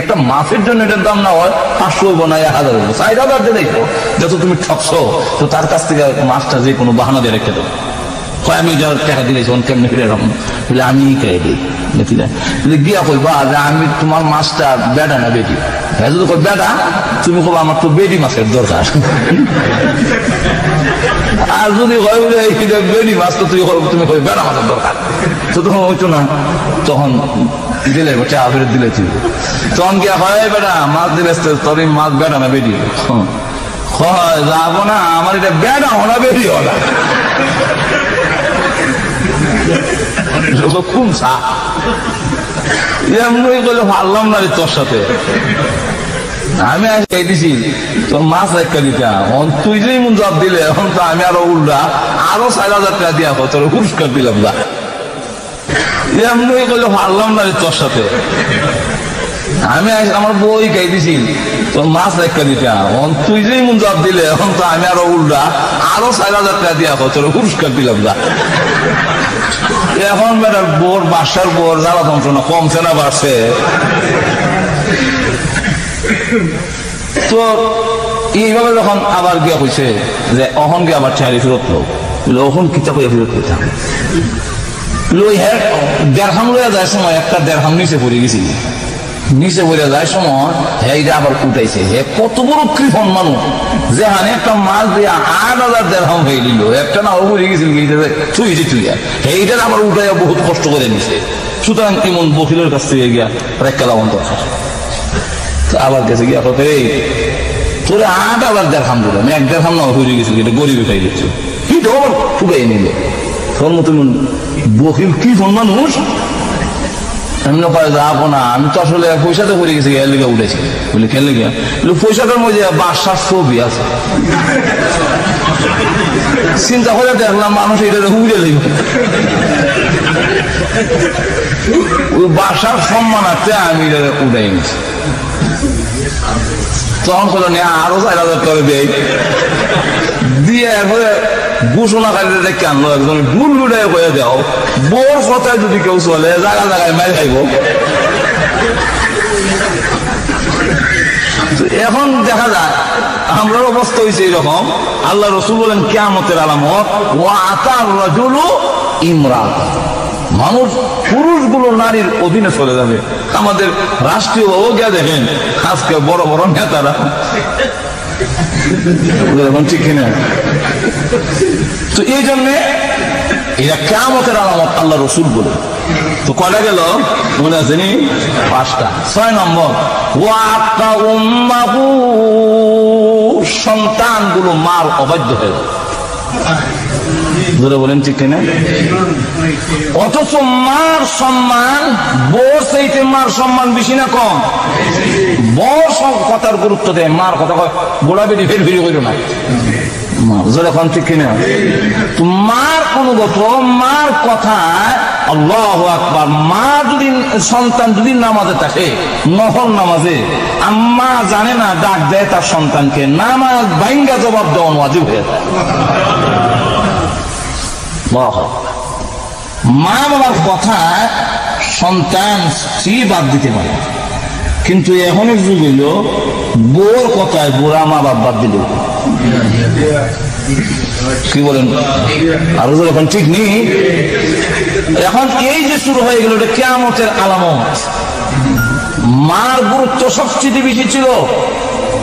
একটা মাছের জন্য এটার দাম না হয় 500 হইব না 1,000 হইব, 4,000 দিয়ে দেখো, যত তুমি ঠকছো, তো তার কাছ থেকে মাছটা যে কোনো বাহানা দিয়ে রেখে দেবো। আমি যার টাকা দিলেছি কেমনি ফিরে এরকম বলে আমি খেয়ে দিই গিয়া কইবা যে আমি তোমার মাছটা বেটা না বেটি, যদি কই বেটা, তুমি কবা আমার তো বেটি মাছের দরকার। আর যদি হয় বলে বেটি মাছ, তো তুমি কই বেটা মাছের দরকার, তো তখন হইতো না। তখন দিলে চা ফেরত দিলে তুই, তখন গিয়া হয় বেটা মাছ দিলে তোর মাছ বেটা না বেটি? যাবো না, আমার এটা বেটা হনা বেটি হনা। কোন এমনি বলে ভাবলাম না রে তোর সাথে, আমি দিছি তোর মাছ একটা দিতাম, তুই যে মন জবাব দিলে এখন তো আমি আরো উল্টা আরো 4,000 টাকা দিয়া তোর পুরস্কার দিলাম না। এমনি বলে ভাবলাম না রে তোর সাথে, আমি আমার বই খাই দিছি তোর মাছ একটা দিতাম, তুই যে মন জবাব দিলে এখন তো আমি আরো উল্টা আরো 4,000 টাকা দিয়া তোর পুরস্কার দিলাম না। এখন বেটার বোর বাসার বোর জ্বালা যন্ত্রণা কমছে না বাড়ছে? তো এইভাবে যখন আবার গিয়া কইছে যে অহন গিয়ে আবার চারি ফেরত লোক অহন কিতা কইয়া ফেরত করতাম লই হ্যাঁ দেড়হাম লইয়া যায় সময় একটা দেড়হাম নিচে পড়ে গেছি, নিচে পড়ে যায় সময় হ্যাঁ আবার উঠাইছে। হে কত বড় কৃপণ মানুষ যে হানে একটা মাছ দিয়ে 8,000 দেড়হাম হয়ে দিল, একটা না পড়ে গেছিল ছুঁয়েছে ছুঁয়া এইটা আবার উঠাইয়া বহুত কষ্ট করে নিছে। সুতরাং এমন বকিলের কাছ থেকে গিয়া রেখা লাবন দরকার। আবার গেছে গিয়া কত তোরে 8,000 দেড়হাম দিল, আমি 1 দেড়হাম না হয়ে গেছিল, এটা গরিব উঠাই দিচ্ছ কিন্তু আবার ফুটাই নিল। তোর মতো বকিল কি মানুষ এমনি পারে যাবো না, আমি তো আসলে পয়সাতে পড়ে গেছি এর লিগে উঠেছি বলে খেলে গিয়া পয়সাটার মধ্যে বাসার ছবি আছে, চিন্তা করে দেখলাম মানুষ এটা উড়ে লাগবে ওই বাসার সম্মানার্থে আমি উঠাই নিছি। তখন বললো নিয়ে আরো 4,000 টাকা দিয়ে এরপরে ঘোষণাকারীরা দেখে আনলো একজন ডুল লুড়াই হয়ে দাও বোর কথায় যদি কেউ চলে জায়গা জায়গায় মেরে খাইব। এখন দেখা যায় আমরার অবস্থা হয়েছে এরকম। আল্লাহ রসুল বলেন কিয়ামতের আলামত ওয়া আতার রাজুলু ইমরাত, মানুষ পুরুষগুলো নারীর অধীনে চলে যাবে। আমাদের রাষ্ট্রীয় গিয়া দেখেন আজকে বড় বড় নেতারা ঠিক কিনা। তো এই জন্যে এরা কিয়ামতের আলামত আল্লাহ রসুল বলে। তো কয়টা গেল মনে আছে নি? 5টা। 6 নম্বর ওয়াক্কা উম্মাহু, সন্তানগুলো মার অবাধ্য হয়ে যাবে। বলেন ঠিক কিনা? অথচ মার সম্মান বউর চাইতে মার সম্মান বেশি না কম? বউ সব কথার গুরুত্ব দেয়, মার কথা কয় গোড়া বেরি ফের ফেরি করিল না যখন ঠিক কিনা। মার অনুগত, মার কথা আল্লাহু আকবার। মা যদি সন্তান যদি নামাজে থাকে নফল নামাজে, আম্মা জানে না ডাক দেয় তার সন্তানকে, নামাজ ভাঙ্গা জবাব দেওয়া ওয়াজিব হয়ে যায়। মা বাবার কথা সন্তান স্ত্রী বাদ দিতে পারে, কিন্তু এখনের যুগ হইল বোর কথায় বুড়া মা বাপ বাদ দিল। কি বলেন? আরো এখন ঠিক নেই। এখন এই যে শুরু হয়ে গেল এটা কিয়ামতের আলামত। মার গুরুত্ব সবচেয়ে বেশি ছিল,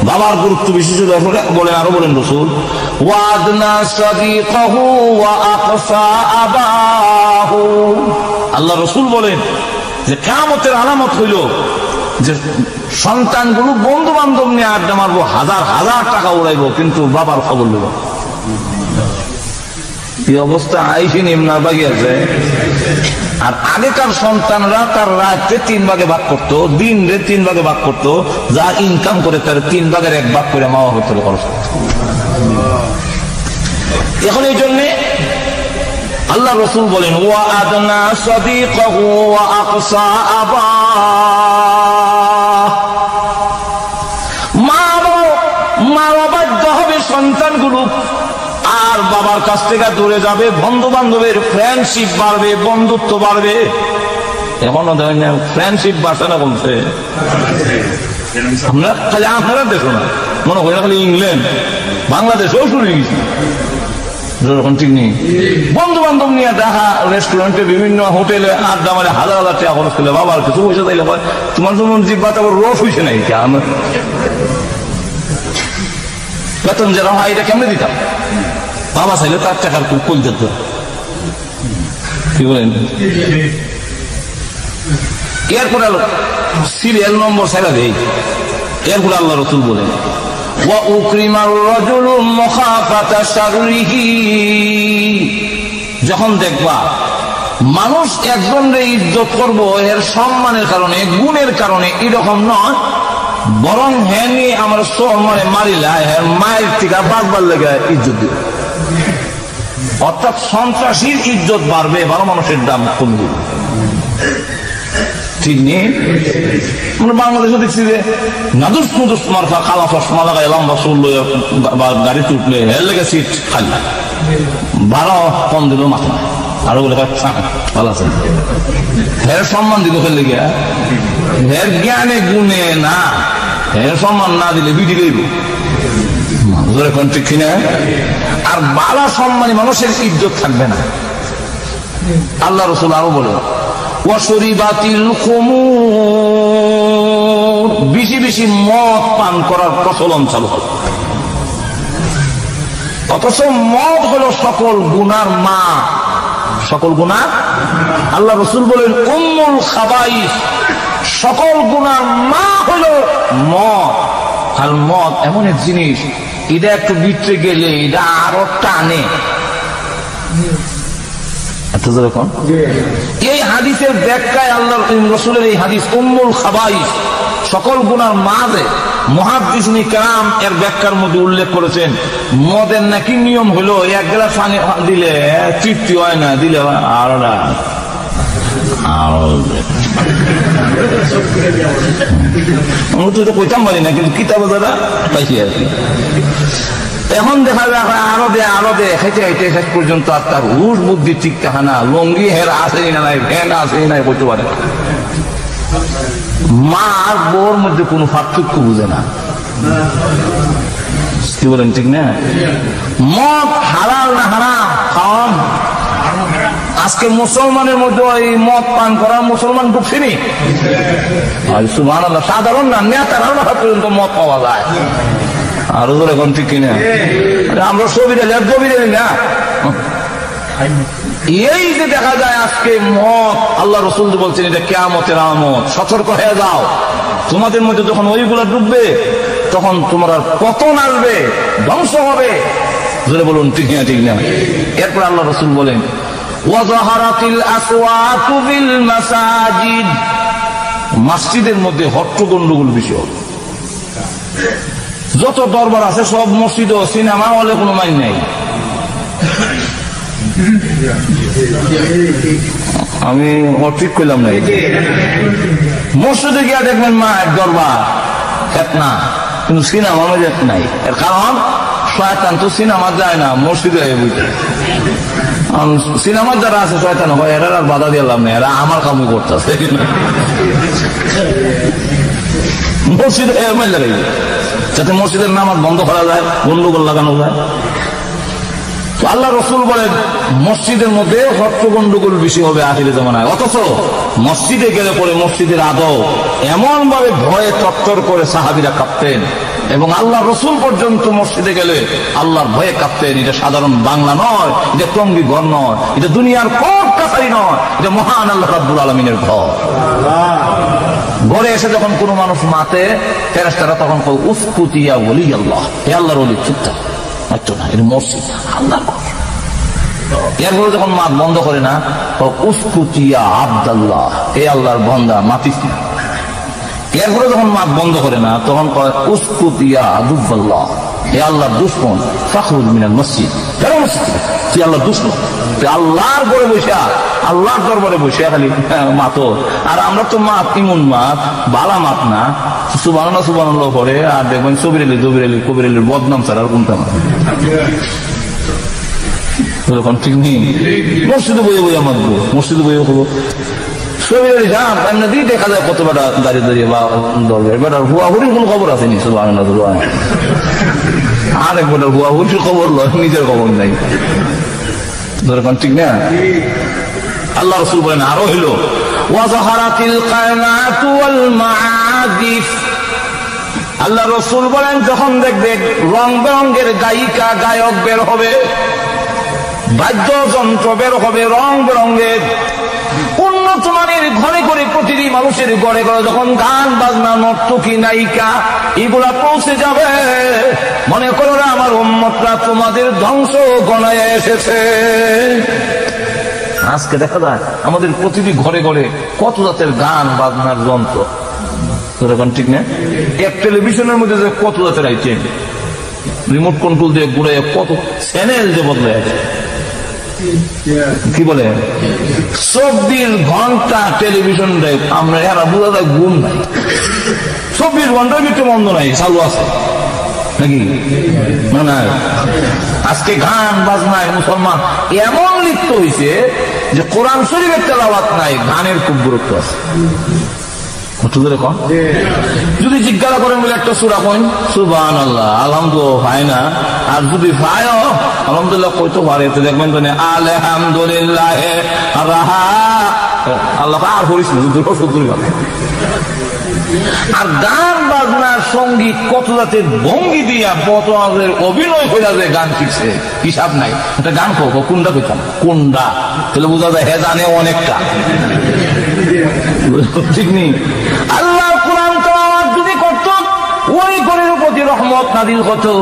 বাবার গুরুত্ব বেশি ছিল। বলে আরো বলেন রসুল ওয়াদনা সাদিকাহু ওয়া আকসা আবাহু, আল্লাহ রসুল বলেন যে কিয়ামতের আলামত হইল যে সন্তানগুলো বন্ধু বান্ধব নিয়ে আড্ডা মারবো, 1000 টাকা উড়াইবো, কিন্তু বাবার খবর নেব। এই অবস্থা আইসিন ইমনার বাগি আছে। আর আগেকার সন্তানরা তার রাতে 3 ভাগে ভাগ করতো, দিন রে 3 ভাগে ভাগ করতো, যা ইনকাম করে তার 3 ভাগের 1 ভাগ করে মা বাবার থেকে খরচ করত। এখন এই জন্যে আল্লাহ রসুল বলেন ওয়া আদনা সাদিকাহু ওয়া আকসা আবাহ, মা অবাধ্য হবে সন্তানগুলো, আর বাবার কাছ থেকে দূরে যাবে, বন্ধু বান্ধবের ফ্রেন্ডশিপ বাড়বে, বন্ধুত্ব বাড়বে। এখনো দেখেন ফ্রেন্ডশিপ বাড়ছে না বলছে, আমরা খালি আপনারা দেখো না, মনে হয় খালি ইংল্যান্ড বাংলাদেশেও শুরু হয়ে গেছি। ঠিক নেই, বন্ধু বান্ধব নিয়ে দেখা রেস্টুরেন্টে বিভিন্ন হোটেলে আড্ডা মারে 1000 টাকা খরচ করলে বাবার কিছু পয়সা চাইলে হয় তোমার যেমন জিব্বাতে আবার রস হয়েছে নাই বেতন যারা হয় এটা কেমনে দিতাম, বাবা চাইলে তার টাকার কল দিত। কি বলেন? এরপরে সিরিয়াল নম্বর ছাড়া দেই। এরপরে আল্লাহ রসুল বলেন ওয়া উকরিমার রাজুলু মাখাফাতা শাররিহি, যখন দেখবা মানুষ একজনরে ইজ্জত করব এর সম্মানের কারণে, গুণের কারণে, এরকম নয়, বরং হ্যাঁ নিয়ে আমার সম্মানে মারিলা হ্যাঁ মায়ের থেকে বাঁচবার লেগে ইজ্জত দিবে। অর্থাৎ সন্ত্রাসীর ইজ্জত বাড়বে, ভালো মানুষের দাম কমবে। ঠিক নেই? আমরা বাংলাদেশে দেখছি যে নাদুস নুদুস মারফা কালা চশমা লাগাই লম্বা চুল বা গাড়িতে উঠলে হের লেগে সিট খালি, ভাড়া কম দিল মাথা, আরো বলে ভালো আছে, হের সম্মান দিল ফেলে গিয়া, হের জ্ঞানে গুণে না, হের সম্মান না দিলে বিধি গইব। ঠিক কিনা? আর বালা সম্মানী মানুষের ইজ্জত থাকবে না। আল্লাহ রাসূল আরো বলে ওয়াশরিবাতিল খুমুর, বেশি বেশি মদ পান করার প্রচলন চালু হবে। অথচ মদ হলো সকল গুনার মা, সকল গুনাহ। আল্লাহ রাসূল বলেন উম্মুল খাবাইস, সকল গুনার মা হলো মদ। আর মদ এমন এক জিনিস, এটা একটু ভিতরে গেলে এটা আরো টানে। এই হাদিসের ব্যাখ্যায় আল্লাহ রাসূলের এই হাদিস উম্মুল খাবাইস, সকল গুনার মা, মুহাদ্দিসিন কিরাম এর ব্যাখ্যার মধ্যে উল্লেখ করেছেন মদের নাকি নিয়ম হলো এক গ্লাস পানি দিলে তৃপ্তি হয় না, দিলে আরো না, কইতাম পারি না, কিন্তু কিতাবে যারা পাইছি আর কি। এখন দেখা যায় আরো দে আরো দে, খাইতে খাইতে শেষ পর্যন্ত আর তার হুশ বুদ্ধি ঠিক থাকে না, লঙ্গি হের আসেই না নাই, ফ্যান আসেই নাই করতে পারে। মা আর বউর মধ্যে কোনো পার্থক্য বুঝে না। কি বলেন ঠিক না? মদ হালাল না হারাম? খাওয়ান। আজকে মুসলমানের মধ্যে ওই মদ পান করা মুসলমান ঢুকছেনি। সুবহানাল্লাহ, সাধারণ না নেতারা পর্যন্ত মদ পাওয়া যায়। আরো ধরে এখন ঠিক কিনা? আমরা ছবি দিলে ছবি দিলি না। এই যে দেখা যায় আজকে মদ, আল্লাহ রাসূল বলছেন এটা কিয়ামতের আলামত, সতর্ক হয়ে যাও। তোমাদের মধ্যে যখন ওইগুলো ডুববে তখন তোমার পতন আসবে, ধ্বংস হবে। ধরে বলুন ঠিক না? ঠিক না? এরপর আল্লাহ রাসূল বলেন ওয়াযাহারাতিল আসওয়াতু বিল মাসাজিদ, মসজিদের মধ্যে হট্টগোল বেশি হবে। যত দরবার আছে সব মসজিদ ও সিনেমা হলে কোনো মাইন নাই। আমি ঠিক করলাম না, মসজিদে গিয়া দেখবেন মা এক দরবার না, কিন্তু সিনেমা নাই। এর কারণ শয়তান তো সিনেমা যায় না, মসজিদে বুঝে। সিনেমার যারা আছে শয়তান হয়, এরা আর বাধা দিলাম না, এরা আমার কামই করতেছে। মসজিদে লাগাই যাতে মসজিদের নামাজ বন্ধ করা যায়, গন্ডগোল লাগানো যায়। তো আল্লাহ রাসূল বলেন মসজিদের মধ্যে হট্ট গন্ডগোল বেশি হবে আখিরে জামানায়। অথচ মসজিদে গেলে পরে মসজিদের আদব এমন ভাবে ভয়ে তত্তর করে সাহাবীরা কাঁপতেন, এবং আল্লাহ রাসূল পর্যন্ত মসজিদে গেলে আল্লাহর ভয়ে কাঁপতেন। এটা সাধারণ বাংলা নয়, এটা টঙ্গী ঘর নয়, এটা দুনিয়ার কোর্ট কাছারি নয়, এটা মহান আল্লাহ রাব্বুল আলামিনের ঘর। ঘরে এসে যখন কোন মানুষ মাতে, ফেরেশতারা তখন কয় উসকুত ইয়া ওলি আল্লাহ, হে আল্লাহর ওলি চুপ থাক, মাত্র না, এটা মসজিদ আল্লাহর ঘর। এরপরে যখন মাত বন্ধ করে না, উসকুত ইয়া আব্দুল্লাহ, হে আল্লাহর বান্দা মাতিস না। এরপরে যখন মাত বন্ধ করে না, তখন কয় উসকুত ইয়া আদুল্লাহ, হে আল্লাহর দুশমন ফাখরুজ মিনাল মসজিদ, ফেরো মসজিদ, তুই আল্লাহর দুশমন, তুই আল্লাহর ঘরে বসে আল্লাহর দরবারে বসে খালি মাতো। আর আমরা তো মাত ইমন মাত, বালা মাত না, সুবহানাল্লাহ সুবহানাল্লাহ করে, আর দেখবেন সবির আলী জবির আলী কবির আলীর বদনাম ছাড়া আর কোনটা মাত ঠিক নেই। মসজিদে বইয়ে বইয়ে মাতবো, মসজিদে বইয়ে হবো সবির আলী যান এমনি দেখা যায় কত বেটা দাঁড়িয়ে দাঁড়িয়ে বা দরবার বেটার হুয়া হুড়ির কোন খবর আসেনি। সুবহানাল্লাহ সুবহানাল্লাহ, আরেক বেটার হুয়া হুড়ির খবর লয়, নিজের খবর নাই। দরকার ঠিক না? আল্লাহ রাসূল বলেন আরো হইল ওয়াযাহারাতিল কানাতু ওয়াল মাআদিফ, আল্লাহ রাসূল বলেন যখন দেখবে রং বেরঙের গায়িকা গায়ক বের হবে, বাদ্যযন্ত্র বের হবে রং বেরঙের, উন্নত মানের ঘরে ঘরে প্রতিটি মানুষের ঘরে ঘরে যখন গান বাজনা নর্তকী নায়িকা এগুলা পৌঁছে যাবে, মনে করো না আমার উম্মতরা তোমাদের ধ্বংস গণায় এসেছে। আজকে দেখা যায় আমাদের প্রতিটি ঘরে ঘরে কত জাতের গান বাজনার যন্ত্র, ঠিক না? এক টেলিভিশনের মধ্যে যে কত জাতের আইটেম, রিমোট কন্ট্রোল দিয়ে ঘুরে কত চ্যানেল যে বদলে আছে, কি বলে 24 ঘন্টা টেলিভিশন দেয়। আমরা এরা বোঝা যায় ঘুম নাই, 24 ঘন্টার ভিতরে বন্ধ নাই, চালু আছে নাকি? না, আজকে গান বাজনায় মুসলমান এমন লিপ্ত হয়েছে যে কোরআন শরীফের তেলাওয়াত নাই, গানের খুব গুরুত্ব আছে। যদি জিজ্ঞাসা করেন বলে একটা সূরা কইন, সুবহানাল্লাহ আলহামদুলিল্লাহ হয় না, আর যদি ভাই আলহামদুলিল্লাহ কইতে পারে তো দেখবেন তো আলহামদুলিল্লাহ আল্লাহ আর করিস না। আর গান বাজনার সঙ্গীত কত জাতের ভঙ্গি দিয়া কত অভিনয় করে যে গান শিখছে, হিসাব নাই। একটা গান কো কোনটা কইতাম, কোনটা তাহলে বোঝা যায় হে জানে অনেকটা, ঠিক নেই। আল্লাহ কোরআন তেলাওয়াত যদি করত, ওই ঘরের প্রতি রহমত নাযিল হতো।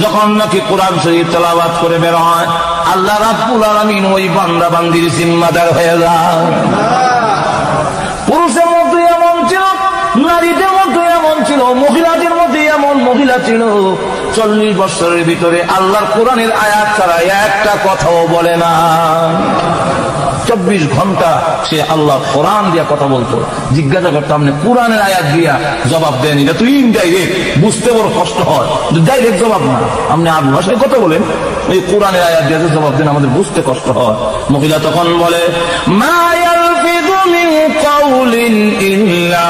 যখন নাকি কোরআন শরীফ তেলাওয়াত করে বের হয়, আল্লাহ রাব্বুল আলামিন ওই বান্দা বান্দির জিম্মাদার হয়ে যায়। পুরুষের মধ্যে এমন ছিল, নারীদের মধ্যে এমন ছিল, মহিলাদের মধ্যে এমন মহিলা ছিল, 40 বছরের ভিতরে আল্লাহর কোরআনের আয়াত ছাড়া একটা কথাও বলে না। 24 ঘন্টা সে আল্লাহ কোরআন দিয়া কথা বলতো। জিজ্ঞাসা করতাম কোরআনের আয়াত দিয়া জবাব দেন, এটা তুই ইনডাইরেক্ট, বুঝতে বড় কষ্ট হয়। ডাইরেক্ট জবাব না, আপনি আরবি ভাষায় কথা বলেন, এই কোরআনের আয়াত দিয়ে জবাব দেন, আমাদের বুঝতে কষ্ট হয়। মহিলা তখন বলে মা ইয়ালফিযু মিন কাউলিন ইল্লা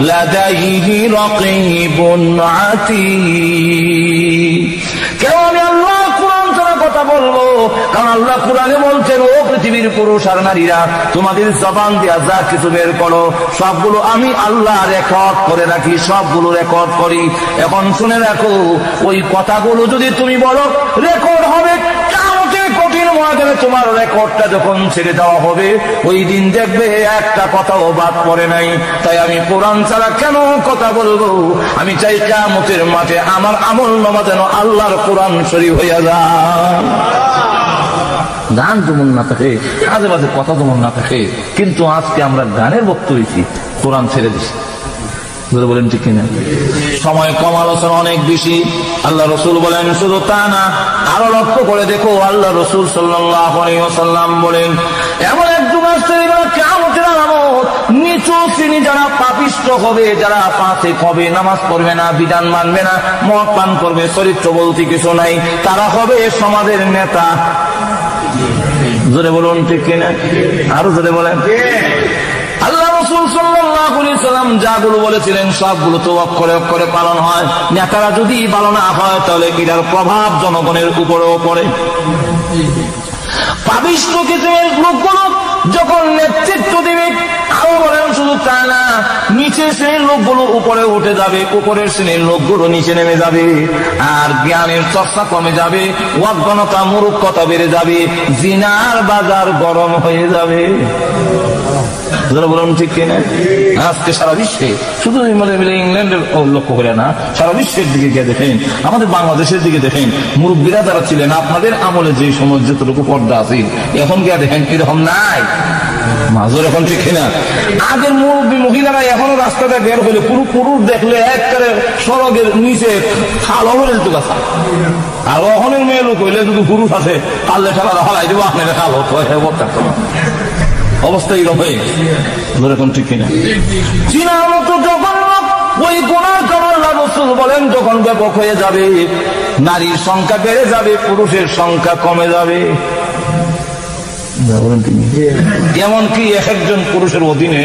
লাদাইহি রাকীবুন আতীদ। কেন আমি আল্লাহ কোরআন ছাড়া কথা বলবো? কারণ আল্লাহ কোরআনে বলছেন, ও পৃথিবীর পুরুষ আর নারীরা, তোমাদের জবান দিয়া যা কিছু বের করো সবগুলো আমি আল্লাহ রেকর্ড করে রাখি, সবগুলো রেকর্ড করি। এখন শুনে রাখো, ওই কথাগুলো যদি তুমি বলো রেকর্ড হবে, কঠিন ময়দানে তোমার রেকর্ডটা যখন ছেড়ে দেওয়া হবে, ওই দিন দেখবে একটা কথাও বাদ পড়ে নাই। তাই আমি কোরআন ছাড়া কেন কথা বলবো? আমি চাই কিয়ামতের মাঠে আমার আমল নামা যেন আল্লাহর কোরআন শরীফ হইয়া যায়। গান যেমন না থাকে, আজে বাজে কথা যেমন না থাকে, কিন্তু আজকে আমরা গানের ভক্ত হয়েছি, কোরআন ছেড়ে দিছি। বলেন ঠিক কিনা? সময় কম, আলোচনা অনেক বেশি। আল্লাহ রসুল বলেন শুধু তা না, আরো লক্ষ্য করে দেখো, আল্লাহ রসুল সাল্লাল্লাহু আলাইহি ওয়াসাল্লাম বলেন, এমন এক যুগ আসছে কিয়ামতের আলামত, নিচু শ্রেণী যারা পাপিষ্ঠ হবে, যারা ফাসিক হবে, নামাজ পড়বে না, বিধান মানবে না, মদ পান করবে, চরিত্র বলতে কিছু নাই, তারা হবে সমাজের নেতা। জোরে বলুন ঠিক কিনা? আরো জোরে বলেন। আল্লাহ রাসূল সাল্লাল্লাহু আলাইহি সাল্লাম যাগুলো বলেছিলেন সবগুলো তো অক্ষরে অক্ষরে পালন হয়। নেতারা যদি ভালো না হয়, তাহলে এটার প্রভাব জনগণের উপরেও পড়ে। পাপিষ্ঠ কিসমের লোকগুলো যখন নেতৃত্ব দিবে, আরো বলেন শুধু তা না, নিচের শ্রেণীর লোকগুলো উপরে উঠে যাবে, উপরের শ্রেণীর লোকগুলো নিচে নেমে যাবে, আর জ্ঞানের চর্চা কমে যাবে, অজ্ঞানতা মূর্খতা বেড়ে যাবে, জিনার বাজার গরম হয়ে যাবে। বলুন ঠিক কিনা? আজকে সারা বিশ্বে, শুধু ইংল্যান্ডের লক্ষ্য করে না, সারা বিশ্বের দিকে গিয়ে দেখেন, আমাদের বাংলাদেশের দিকে দেখেন, মুরব্বীরা যারা ছিলেন আপনাদের আমলে যে সময় যতটুকু পর্দা আছে, এখন গিয়ে দেখেন এরকম নাই। মাজর এখন ঠিক কিনা? আগের মুরব্বী মহিলারা এখনো রাস্তাটা বের হলে পুরো পুরুষ দেখলে একবারে সড়কের নিচে খালো হয়ে যেত গাছ। আর অহনের মেয়ে লোক হইলে যদি পুরুষ আছে, পারলে ঠেলা হলাই দেবো, আপনার খালো অবস্থা এরকম হয়ে এরকম ঠিক কিনা? চীনার মতো যখন ওই গুনার কারণ রাসূল বলেন যখন ব্যাপক হয়ে যাবে, নারীর সংখ্যা বেড়ে যাবে, পুরুষের সংখ্যা কমে যাবে। এমনকি একজন পুরুষের অধীনে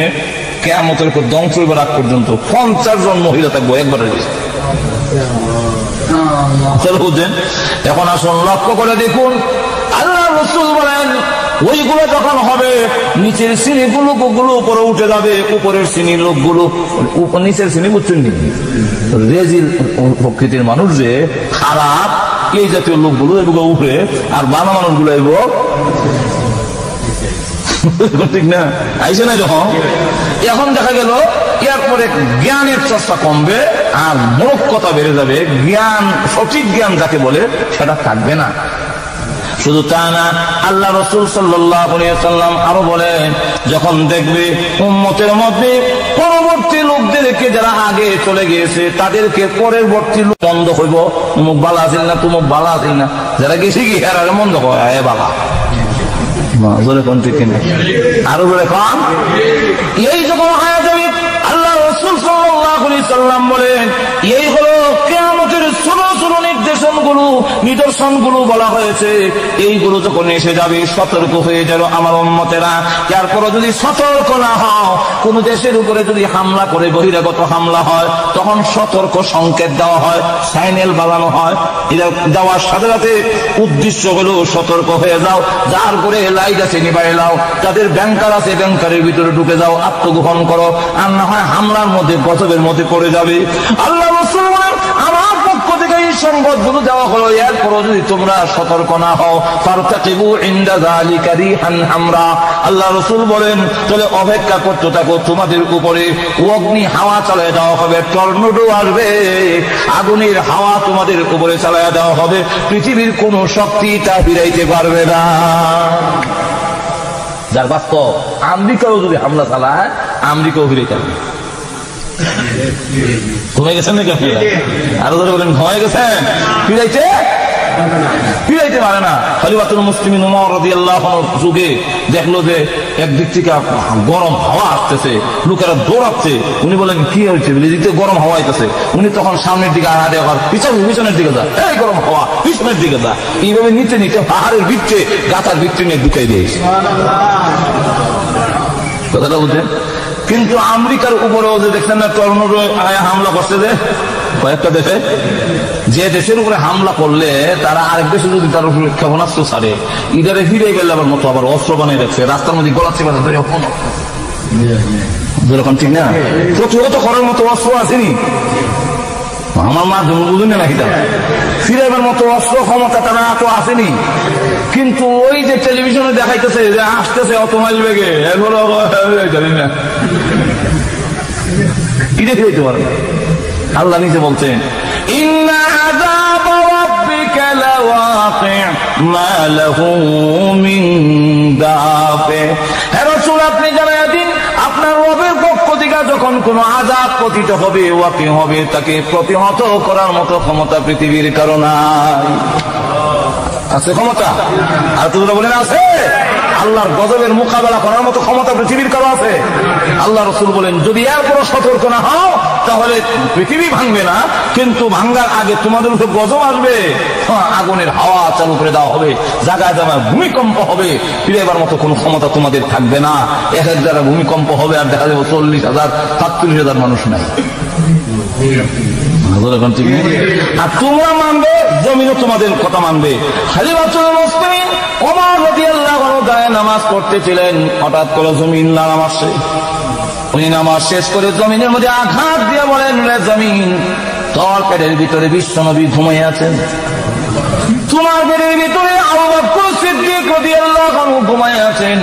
কিয়ামতের পর ধ্বংস হইবার আগ পর্যন্ত 50 জন মহিলা থাকবো একবারে। বুঝছেন? এখন আসুন লক্ষ্য করে দেখুন, আল্লাহ রাসূল বলেন ওইগুলো যখন হবে, নিচের শ্রেণীর লোকগুলো উপরে উঠে যাবে, উপরের শ্রেণীর লোকগুলো নিচের শ্রেণী বুঝছেন রেজিল প্রকৃতির মানুষ যে খারাপ, এই জাতীয় লোকগুলো এগুলো উপরে, আর ভালো মানুষগুলো এগো ঠিক না? আইসে না যখন, এখন দেখা গেল এরপরে জ্ঞানের চর্চা কমবে আর মূর্খতা বেড়ে যাবে, জ্ঞান, সঠিক জ্ঞান যাকে বলে সেটা থাকবে না। শুধু তা না, আল্লাহ রাসূল সাল্লাল্লাহু আলাইহি ওয়াসাল্লাম আরো বলেন, যখন দেখবে উম্মতের মধ্যে পরবর্তী লোকদেরকে যারা আগে চলে গিয়েছে তাদেরকে পরবর্তী লোক বন্ধ হইব, মুখ বালা আছিল না তুমুক বালা আছিল না, যারা গেছে কি আর বন্ধ হয় এ বালা জোরে কোন ঠিক কিনা আরো জোরে কম। এই যখন হয়ে যাবে আল্লাহ রাসূল সাল্লাল্লাহু আলাইহি সাল্লাম বলেন, এই হলো কিয়ামতের ছোট ছোট নিদর্শনগুলো বলা হয়েছে। এইগুলো যখন এসে যাবে সতর্ক হয়ে গেল আমার উম্মতেরা। তারপরে যদি সতর্ক না হও, কোন দেশের উপরে যদি হামলা করে বহিরাগত হামলা হয়, তখন সতর্ক সংকেত দেওয়া হয়, সাইনেল বাজানো হয়। এটা দেওয়ার সাথে সাথে উদ্দেশ্য হলো সতর্ক হয়ে যাও, যার করে লাইট আছে নিবাই লাও, যাদের ব্যাংকার আছে ব্যাংকারের ভিতরে ঢুকে যাও, আত্মগোপন করো, আর না হয় হামলার মধ্যে গজবের মধ্যে পড়ে যাবে। আল্লাহ রাসূল আমার পক্ষ থেকে এই সংবাদগুলো দেওয়া হলো। এরপরও যদি তোমরা সতর্ক না হও, ফারতাকিবু ইনদা যালিকা রিহান হামরা, আল্লাহ রাসূল বলেন তাহলে অপেক্ষা করতে থাকো, তোমাদের উপরে অগ্নি হাওয়া চালিয়ে দেওয়া হবে, টর্নেডো আসবে, আগুনের হাওয়া তোমাদের উপরে চালিয়ে দেওয়া হবে, পৃথিবীর কোন শক্তি তা ফিরাইতে পারবে না। যার বাস্তব আমেরিকাও যদি হামলা চালায়, আমেরিকাও ফিরাইতে পারবে। ঘুমিয়ে গেছেন নাকি আপনারা? আরো ধরে বলেন ঘুমিয়ে গেছেন? ফিরাইতে পারে না। খলিফাতুল মুসলিমিন উমর রাদিয়াল্লাহু আনহু যুগে দেখলো যে একদিক থেকে গরম হাওয়া আসতেছে, লোকেরা দৌড়াচ্ছে। উনি বলেন কি হয়েছে? দিকে গরম হাওয়া আসতেছে। উনি তখন সামনের দিকে আড়াড়ে আবার পিছনের দিকে যা, এই গরম হাওয়া পিছনের দিকে যা, এইভাবে নিতে নিতে পাহাড়ের ভিতরে গাছার ভিতরে নিয়ে ঢুকাই দিয়েছে। কথাটা বুঝছেন? কিন্তু আমেরিকার উপরেও যে দেখছেন না টর্নেডো হামলা করছে, যে কয়েকটা দেশে, যে দেশের উপরে হামলা করলে তারা আরেক দেশে যদি তার উপরে ক্ষেপণাস্ত্র ছাড়ে, ইদারে ফিরে গেলে আবার মতো আবার অস্ত্র বানিয়ে রাখছে, রাস্তার মধ্যে গলাচ্ছে যেরকম, ঠিক না? প্রতিহত করার মতো অস্ত্র আসেনি। আমার মা বুঝুন নাকি তারা ফিরাইবার মতো অস্ত্র ক্ষমতা তারা এত আসেনি। কিন্তু ওই যে টেলিভিশনে দেখাইতেছে যে আসতেছে অত মাইল বেগে, এগুলো জানি না কি দেখতে পারে। আল্লাহ নিজে বলছেন, ইন্না আযাব রাব্বিকা লাওয়াকি' মা লাহু মিন দাফি। হে রাসূল, আপনি জানায়া দিন আপনার রবের পক্ষ থেকে যখন কোন আযাব পতিত হবে, ওয়াকি হবে, তাকে প্রতিহত করার মতো ক্ষমতা পৃথিবীর কারো নাই। আছে ক্ষমতা? আর তোমরা বলেন আছে? আল্লাহর গজবের মোকাবেলা করার মতো ক্ষমতা পৃথিবীর কারো আছে? আল্লাহ রাসূল বলেন, যদি এরপর সতর্ক না হও তাহলে পৃথিবী ভাঙবে না, কিন্তু ভাঙ্গার আগে তোমাদের উপর গজব আসবে, আগুনের হাওয়া চালু করে দেওয়া হবে, জায়গায় জায়গায় ভূমিকম্প হবে, ফিরেবার মতো কোনো ক্ষমতা তোমাদের থাকবে না। 1000 জায়গায় ভূমিকম্প হবে আর দেখা যাবে 40,000 47,000 মানুষ নাই। আর তোমরা মানবে, জমিনও তোমাদের কথা মানবে। খলিফাতুল মুসলিমিন ওমর রাদিয়াল্লাহু আনহু গায়ে নামাজ পড়তেছিলেন, হঠাৎ করে জমিন নাম আসে। উনি নামাজ শেষ করে জমিনের মধ্যে আঘাত দিয়ে বলেন, রে জমিন, তোর পেটের ভিতরে বিশ্বনবী ঘুমিয়ে আছেন, তোমার পেটের ভিতরে আবু বকর সিদ্দিক রাদিয়াল্লাহু আনহু ঘুমিয়ে আছেন,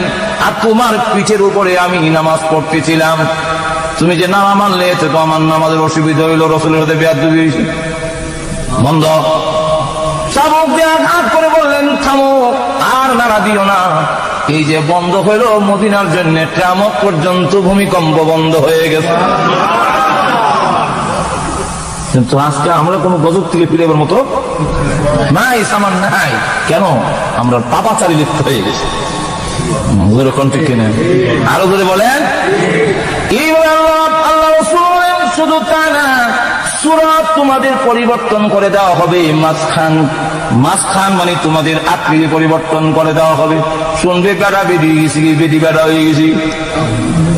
আর তোমার পিঠের উপরে আমি নামাজ পড়তেছিলাম। তুমি যে নামা মানলে এতে তো আমার নামাজের অসুবিধা হইল, রাসূলের সাথে বেয়াদবি হয়েছে, বন্ধ। চাবুক দিয়ে আঘাত করে বললেন, থামো, আর নাড়া দিও না। এই যে বন্ধ হইল, মদিনার জন্য কিয়ামত পর্যন্ত ভূমিকম্প বন্ধ হয়ে গেছে। কিন্তু আজকে আমরা কোন গজব থেকে ফিরেবার মতো নাই, সামান নাই। কেন? আমরা পাপাচারী লিপ্ত হয়ে গেছি। আরো ধরে বলেন, আল্লাহ রাসূল বলেন, শুধু তা না, সূরাত তোমাদের পরিবর্তন করে দেওয়া হবে, মাঝখান মানে তোমাদের আকৃতি পরিবর্তন করে দেওয়া হবে। শুনবে বেড়া বেরিয়ে গেছি, বেদি বেড়া হয়ে গেছি।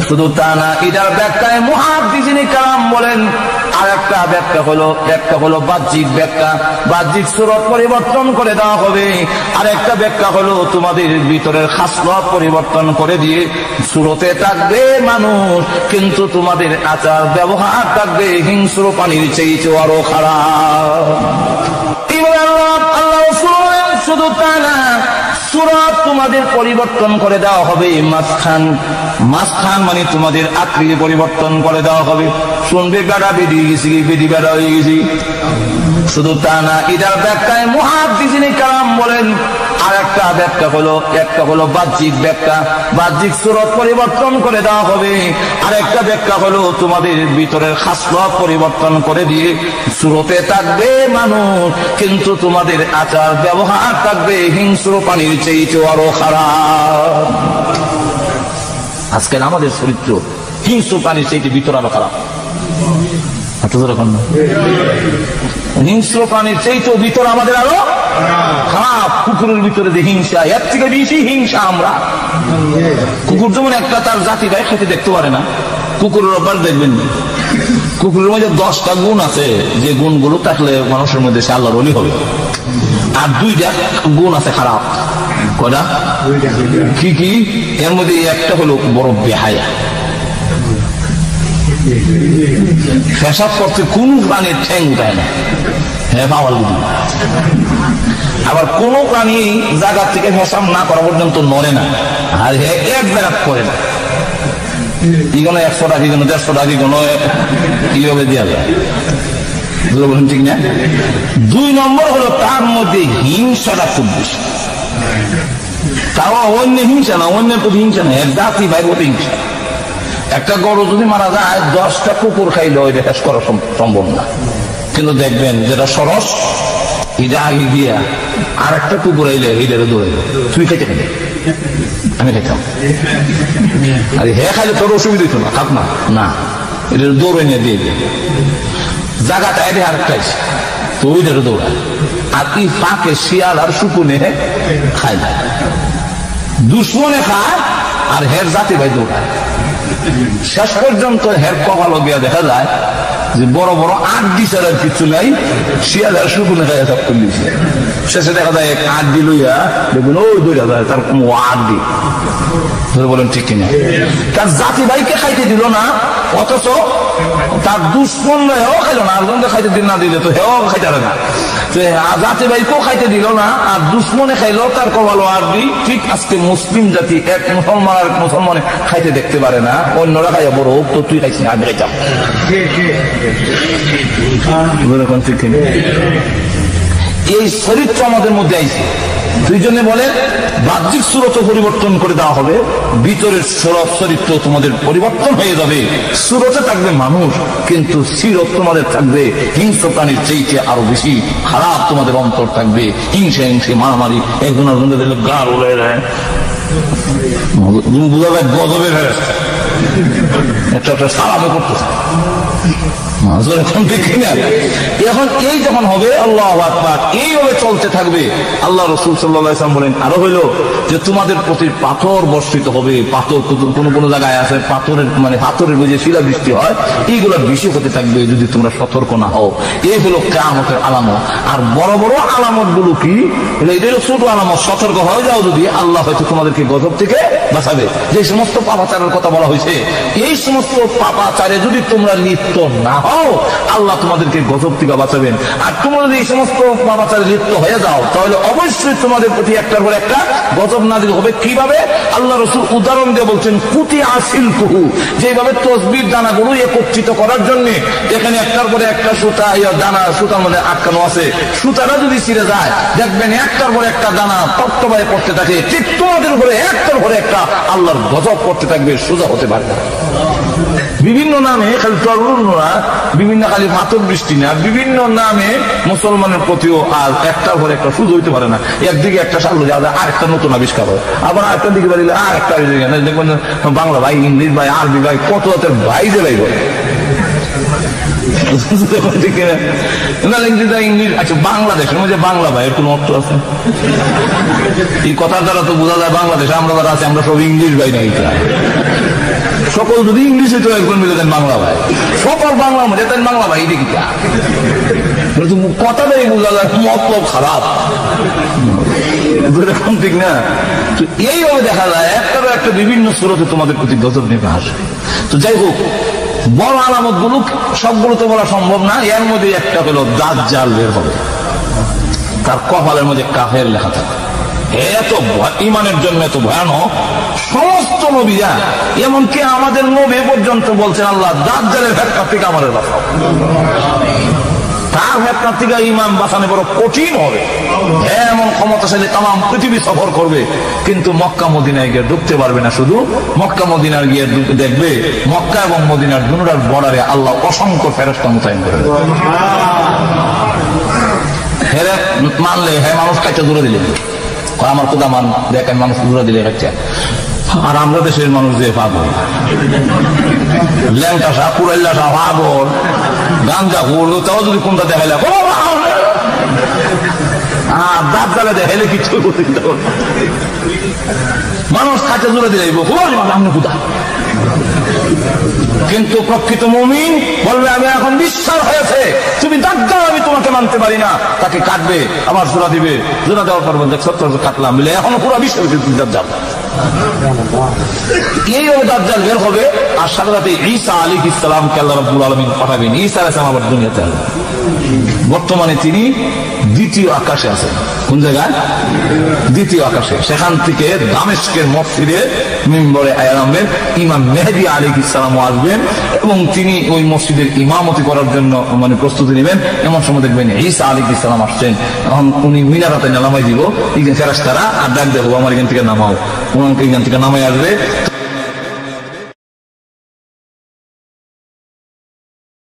শুধু তা না, এটার ব্যাখ্যায় মুহাদ্দিসিনে কেরাম বলেন, আর একটা ব্যাখ্যা হলো বাহ্যিক ব্যাখ্যা, বাহ্যিক সূরত পরিবর্তন করে দেওয়া হবে। আর একটা ব্যাখ্যা হলো তোমাদের ভিতরের খাসলত পরিবর্তন করে দিয়ে সূরতে থাকবে মানুষ, কিন্তু তোমাদের আচার ব্যবহার থাকবে হিংস্র পানির চেয়ে আরো খারাপ। আল্লাহ রাসূল বলেন, শুধু তা না, সূরত তোমাদের পরিবর্তন করে দেওয়া হবে, মাঝখান মানে তোমাদের আকৃতি পরিবর্তন করে দেওয়া হবে। শুনবে বেড়া বেরিয়ে গেছি, বেদি বেড়া হয়ে গেছি। শুধু তা না, এটার ব্যাখ্যায় মুহাদ্দিসিনে কেরাম বলেন, আর একটা ব্যাখ্যা হলো, একটা হলো বাহ্যিক ব্যাখ্যা, বাহ্যিক সুরত পরিবর্তন করে দেওয়া হবে। আর একটা ব্যাখ্যা হলো তোমাদের ভিতরের খাসলত পরিবর্তন করে দিয়ে সুরতে থাকবে মানুষ, কিন্তু তোমাদের আচার ব্যবহার থাকবে হিংস্র প্রাণীর চেয়ে আরো খারাপ। আজকের আমাদের চরিত্র হিংস্র প্রাণীর চেয়ে ভিতর আরো খারাপ। হিংস্র প্রাণীর চেয়ে ভিতর আমাদের আরো খারাপ। কুকুরের ভিতরে যে হিংসা, এর থেকে বেশি হিংসা আমরা। কুকুর যেমন একটা তার জাতি গায়ে খেতে দেখতে পারে না, কুকুরের অভ্যাস দেখবেন কুকুরের মধ্যে 10টা গুণ আছে, যে গুণগুলো থাকলে মানুষের মধ্যে সে আল্লাহর ওলি হবে। আর 2টা গুণ আছে খারাপ। কয়টা? কি কি? এর মধ্যে একটা হলো বড় বেহায়া। পেশাব করতে কোন প্রাণীর ঠ্যাং উঠায় না, হ্যাঁ পাওয়াল বুঝি। আবার কোন প্রাণী জায়গা থেকে পেশাব না করা পর্যন্ত নড়ে না, আর হ্যাঁ এক বেড়াত করে না। ইগনো 100 টাকা, ইগনো 150 টাকা, ইগনো কিভাবে দেওয়া যায়? বলুন ঠিক না? 2 নম্বর হলো তার মধ্যে হিংসাটা খুব বেশি। তাও অন্য হিংসা না, অন্যের প্রতি হিংসা না, এক জাতি ভাই প্রতি হিংসা। একটা গরু যদি মারা যায় 10টা কুকুর খাইলে ওই রেখাস করা সম্ভব না, কিন্তু দেখবেন যেটা সরস এটা আগে গিয়া আর একটা কুকুর আইলে এইটারে দৌড়ে তুই খাইতে খাইতে আমি খাইতাম, আর হে খাইলে তোর অসুবিধা হইতো না, খাপ না না, এটা দৌড়ে নিয়ে দিয়ে দিয়ে জায়গাটা এটা আর খাইছে তো ওইটারে দৌড়ায়। আর এই ফাঁকে শিয়াল আর শুকুনে খায় না, দুশ্মনে খায় আর হের জাতি ভাই দৌড়ায়। শেষ পর্যন্ত হের কপাল গিয়া দেখা যায় যে বড় বড় 8 দিশার আর কিছু নাই, শিয়াল আর শুকুনে খায় সব করে দিচ্ছে। শেষে দেখা যায় 8 দি লইয়া দেখুন ওই 2000 তার 8 দি বলেন ঠিক কিনা? তার জাতি ভাইকে খাইতে দিল না, অথচ তার দুশ্মন হেও খাইল না, আরেকজনকে খাইতে দিল না, দিলে তো হেও খাইতে পারে না। জাতি ভাইকেও খাইতে দিল না, আর দুশ্মনে খাইলো, তার কপালো আর দি। ঠিক আজকে মুসলিম জাতি এক মুসলমান আর মুসলমানে খাইতে দেখতে পারে না, অন্যরা খাইয়া বড় হোক তো তুই খাইছি আমি খাইতাম। এই চরিত্র আমাদের মধ্যে আইছে। দুইজনে বলে বাহ্যিক সুরত পরিবর্তন করে দেওয়া হবে, ভিতরের চরিত্র তোমাদের পরিবর্তন হয়ে যাবে। সুরতে থাকবে মানুষ, কিন্তু সিরত তোমাদের থাকবে হিংস্র প্রাণীর চেয়ে আরো বেশি খারাপ। তোমাদের অন্তর থাকবে হিংসা হিংসে মারামারি, একজন আরেকজনের গা উড়ে যায়, বোঝা যায় গজবের একটা একটা সালামে করতেছে। এখন এই যখন হবে আল্লাহু আকবার, এইভাবে চলতে থাকবে। আল্লাহ রাসূল সাল্লাল্লাহু আলাইহি ওয়াসাল্লাম বলেন আরো হইলো যে তোমাদের প্রতি পাথর বর্ষিত হবে। পাথর কোন কোন জায়গায় আছে পাথরের মানে পাথরের যে শিলাবৃষ্টি হয়, এইগুলো বেশি হতে থাকবে যদি তোমরা সতর্ক না হও। এই হলো কিয়ামতের আলামত। আর বড় বড় আলামত গুলো কি? এদের ছোট আলামত। সতর্ক হয়ে যাও যদি, আল্লাহ হয়তো তোমাদেরকে গজব থেকে বাঁচাবে। যে সমস্ত পাপাচারের কথা বলা হয়েছে, এই সমস্ত পাপাচারে যদি তোমরা লিপ্ত না হও, আল্লাহ তোমাদেরকে গজব থেকে বাঁচাবেন। আর তোমরা যদি এই সমস্ত পাপাচারে লিপ্ত হয়ে যাও, তাহলে অবশ্যই তোমাদের প্রতি একটার পর একটা গজব নাযিল হবে। কিভাবে? আল্লাহ রাসূল উদাহরণ দিয়ে বলছেন, কুতি আসিল কুহু, যেভাবে তসবির দানাগুলো একত্রিত করার জন্য এখানে একটার পরে একটা সুতা দানা সুতার মধ্যে আটকানো আছে, সুতাটা যদি ছিঁড়ে যায় দেখবেন একটার পর একটা দানা তপ্তবায় পড়তে থাকে। ঠিক তোমাদের উপরে একটার পরে একটা আল্লাহর গজব করতে থাকবে, সোজা হতে পারে না। বিভিন্ন নামে খালি তরুণ না, বিভিন্ন খালি পাথর বৃষ্টি না, বিভিন্ন নামে মুসলমানের প্রতিও আর একটার পর একটা সুযোগ হইতে পারে না। একদিকে একটা সামনে যাওয়া যায়, আরেকটা নতুন আবিষ্কার হয়, আবার আরেকটা দিকে দাঁড়িয়ে আর একটা দেখবেন বাংলা ভাই, ইংলিশ ভাই, আরবি ভাই, কত হাতের ভাই যে ভাই বলে ইংলিশ। আচ্ছা, বাংলাদেশের মধ্যে বাংলা ভাইয়ের কোন অর্থ আছে? এই কথার দ্বারা তো বোঝা যায় বাংলাদেশে আমরা যারা আছি আমরা সব ইংলিশ ভাই নাই। সকল যদি ইংলিশে তো একজন মিলে দেন বাংলা ভাই, সকল বাংলার মধ্যে দেন বাংলা ভাই। দেখি কথাটাই বোঝা যায় মতলব খারাপ, ঠিক না? তো এইভাবে দেখা যায় একটার একটা বিভিন্ন সুরতে তোমাদের প্রতি গজব নেমে আসবে। তো যাই হোক, বড় আলামত গুলো সবগুলো তো বলা সম্ভব না। এর মধ্যে একটা হলো দাজ্জাল বের হবে, তার কপালের মধ্যে কাফের লেখা থাকে। এত ইমানের জন্য এত ভয়ানক, সমস্ত নবীরা এমনকি আমাদের নবী পর্যন্ত বলছেন আল্লাহ দাজ্জালের ভেটকা থেকে আমাদের বাঁচাও। তার ফেতনার থেকে ইমান বাঁচানো বড় কঠিন হবে। এমন ক্ষমতাশালী তাম পৃথিবী সফর করবে, কিন্তু মক্কা মদিনায় গিয়ে ঢুকতে পারবে না। শুধু মক্কা মদিনার গিয়ে দেখবে মক্কা এবং মদিনার দুটার বর্ডারে আল্লাহ অসংখ্য ফেরেশতা মোতায়েন করে। হেরে মানলে হ্যাঁ মানুষ কাছে দূরে দিলে আমার কোথা মান দেখেন মানুষ দূরে দিলে কাছে। আর আমরা দেশের মানুষ যে পাগল, ল্যাংটা সা পুরাইল্লা সা পাগল, গাঞ্জা করলো তাও যদি কোনটা দেখাইলে দাঁত জ্বালা দেখাইলে কিছু করতে মানুষ কাছে জুড়ে দিয়ে আমি কোথা। কিন্তু প্রকৃত মুমিন বলবে আমি এখন বিশ্বাস হয়েছে তুমি দাজ্জাল, আমি তোমাকে মানতে পারি না। তাকে কাটবে, আবার জোড়া দিবে, জোড়া দেওয়ার পর বলবে সত্য কাটলাম বলে এখনো পুরো বিশ্বাস দাজ্জাল। এই দাজ্জাল বের হবে, আর সাথে সাথে ঈসা আলাইহিস সালামকে আল্লাহ রাব্বুল আলামিন পাঠাবেন। ঈসা আলাইহিস সালাম আবার দুনিয়াতে আসবেন। বর্তমানে তিনি দ্বিতীয় আকাশে আছেন। কোন জায়গায়? দ্বিতীয় আকাশে। সেখান থেকে দামেস্কের মসজিদে মিম্বরে আয়ামের ইমাম মেহেদী আলাইহিস সালাম আসবেন এবং তিনি ওই মসজিদের ইমামতি করার জন্য মানে প্রস্তুতি নেবেন। এমন সময় দেখবেন ঈসা আলাইহিস সালাম আসছেন। এখন উনি মিনারাতে নামাই দিব, ফেরেশতারা আর ডাক দেবো আমার এখান থেকে নামাও, ওনাকে এখান থেকে নামাই আসবে।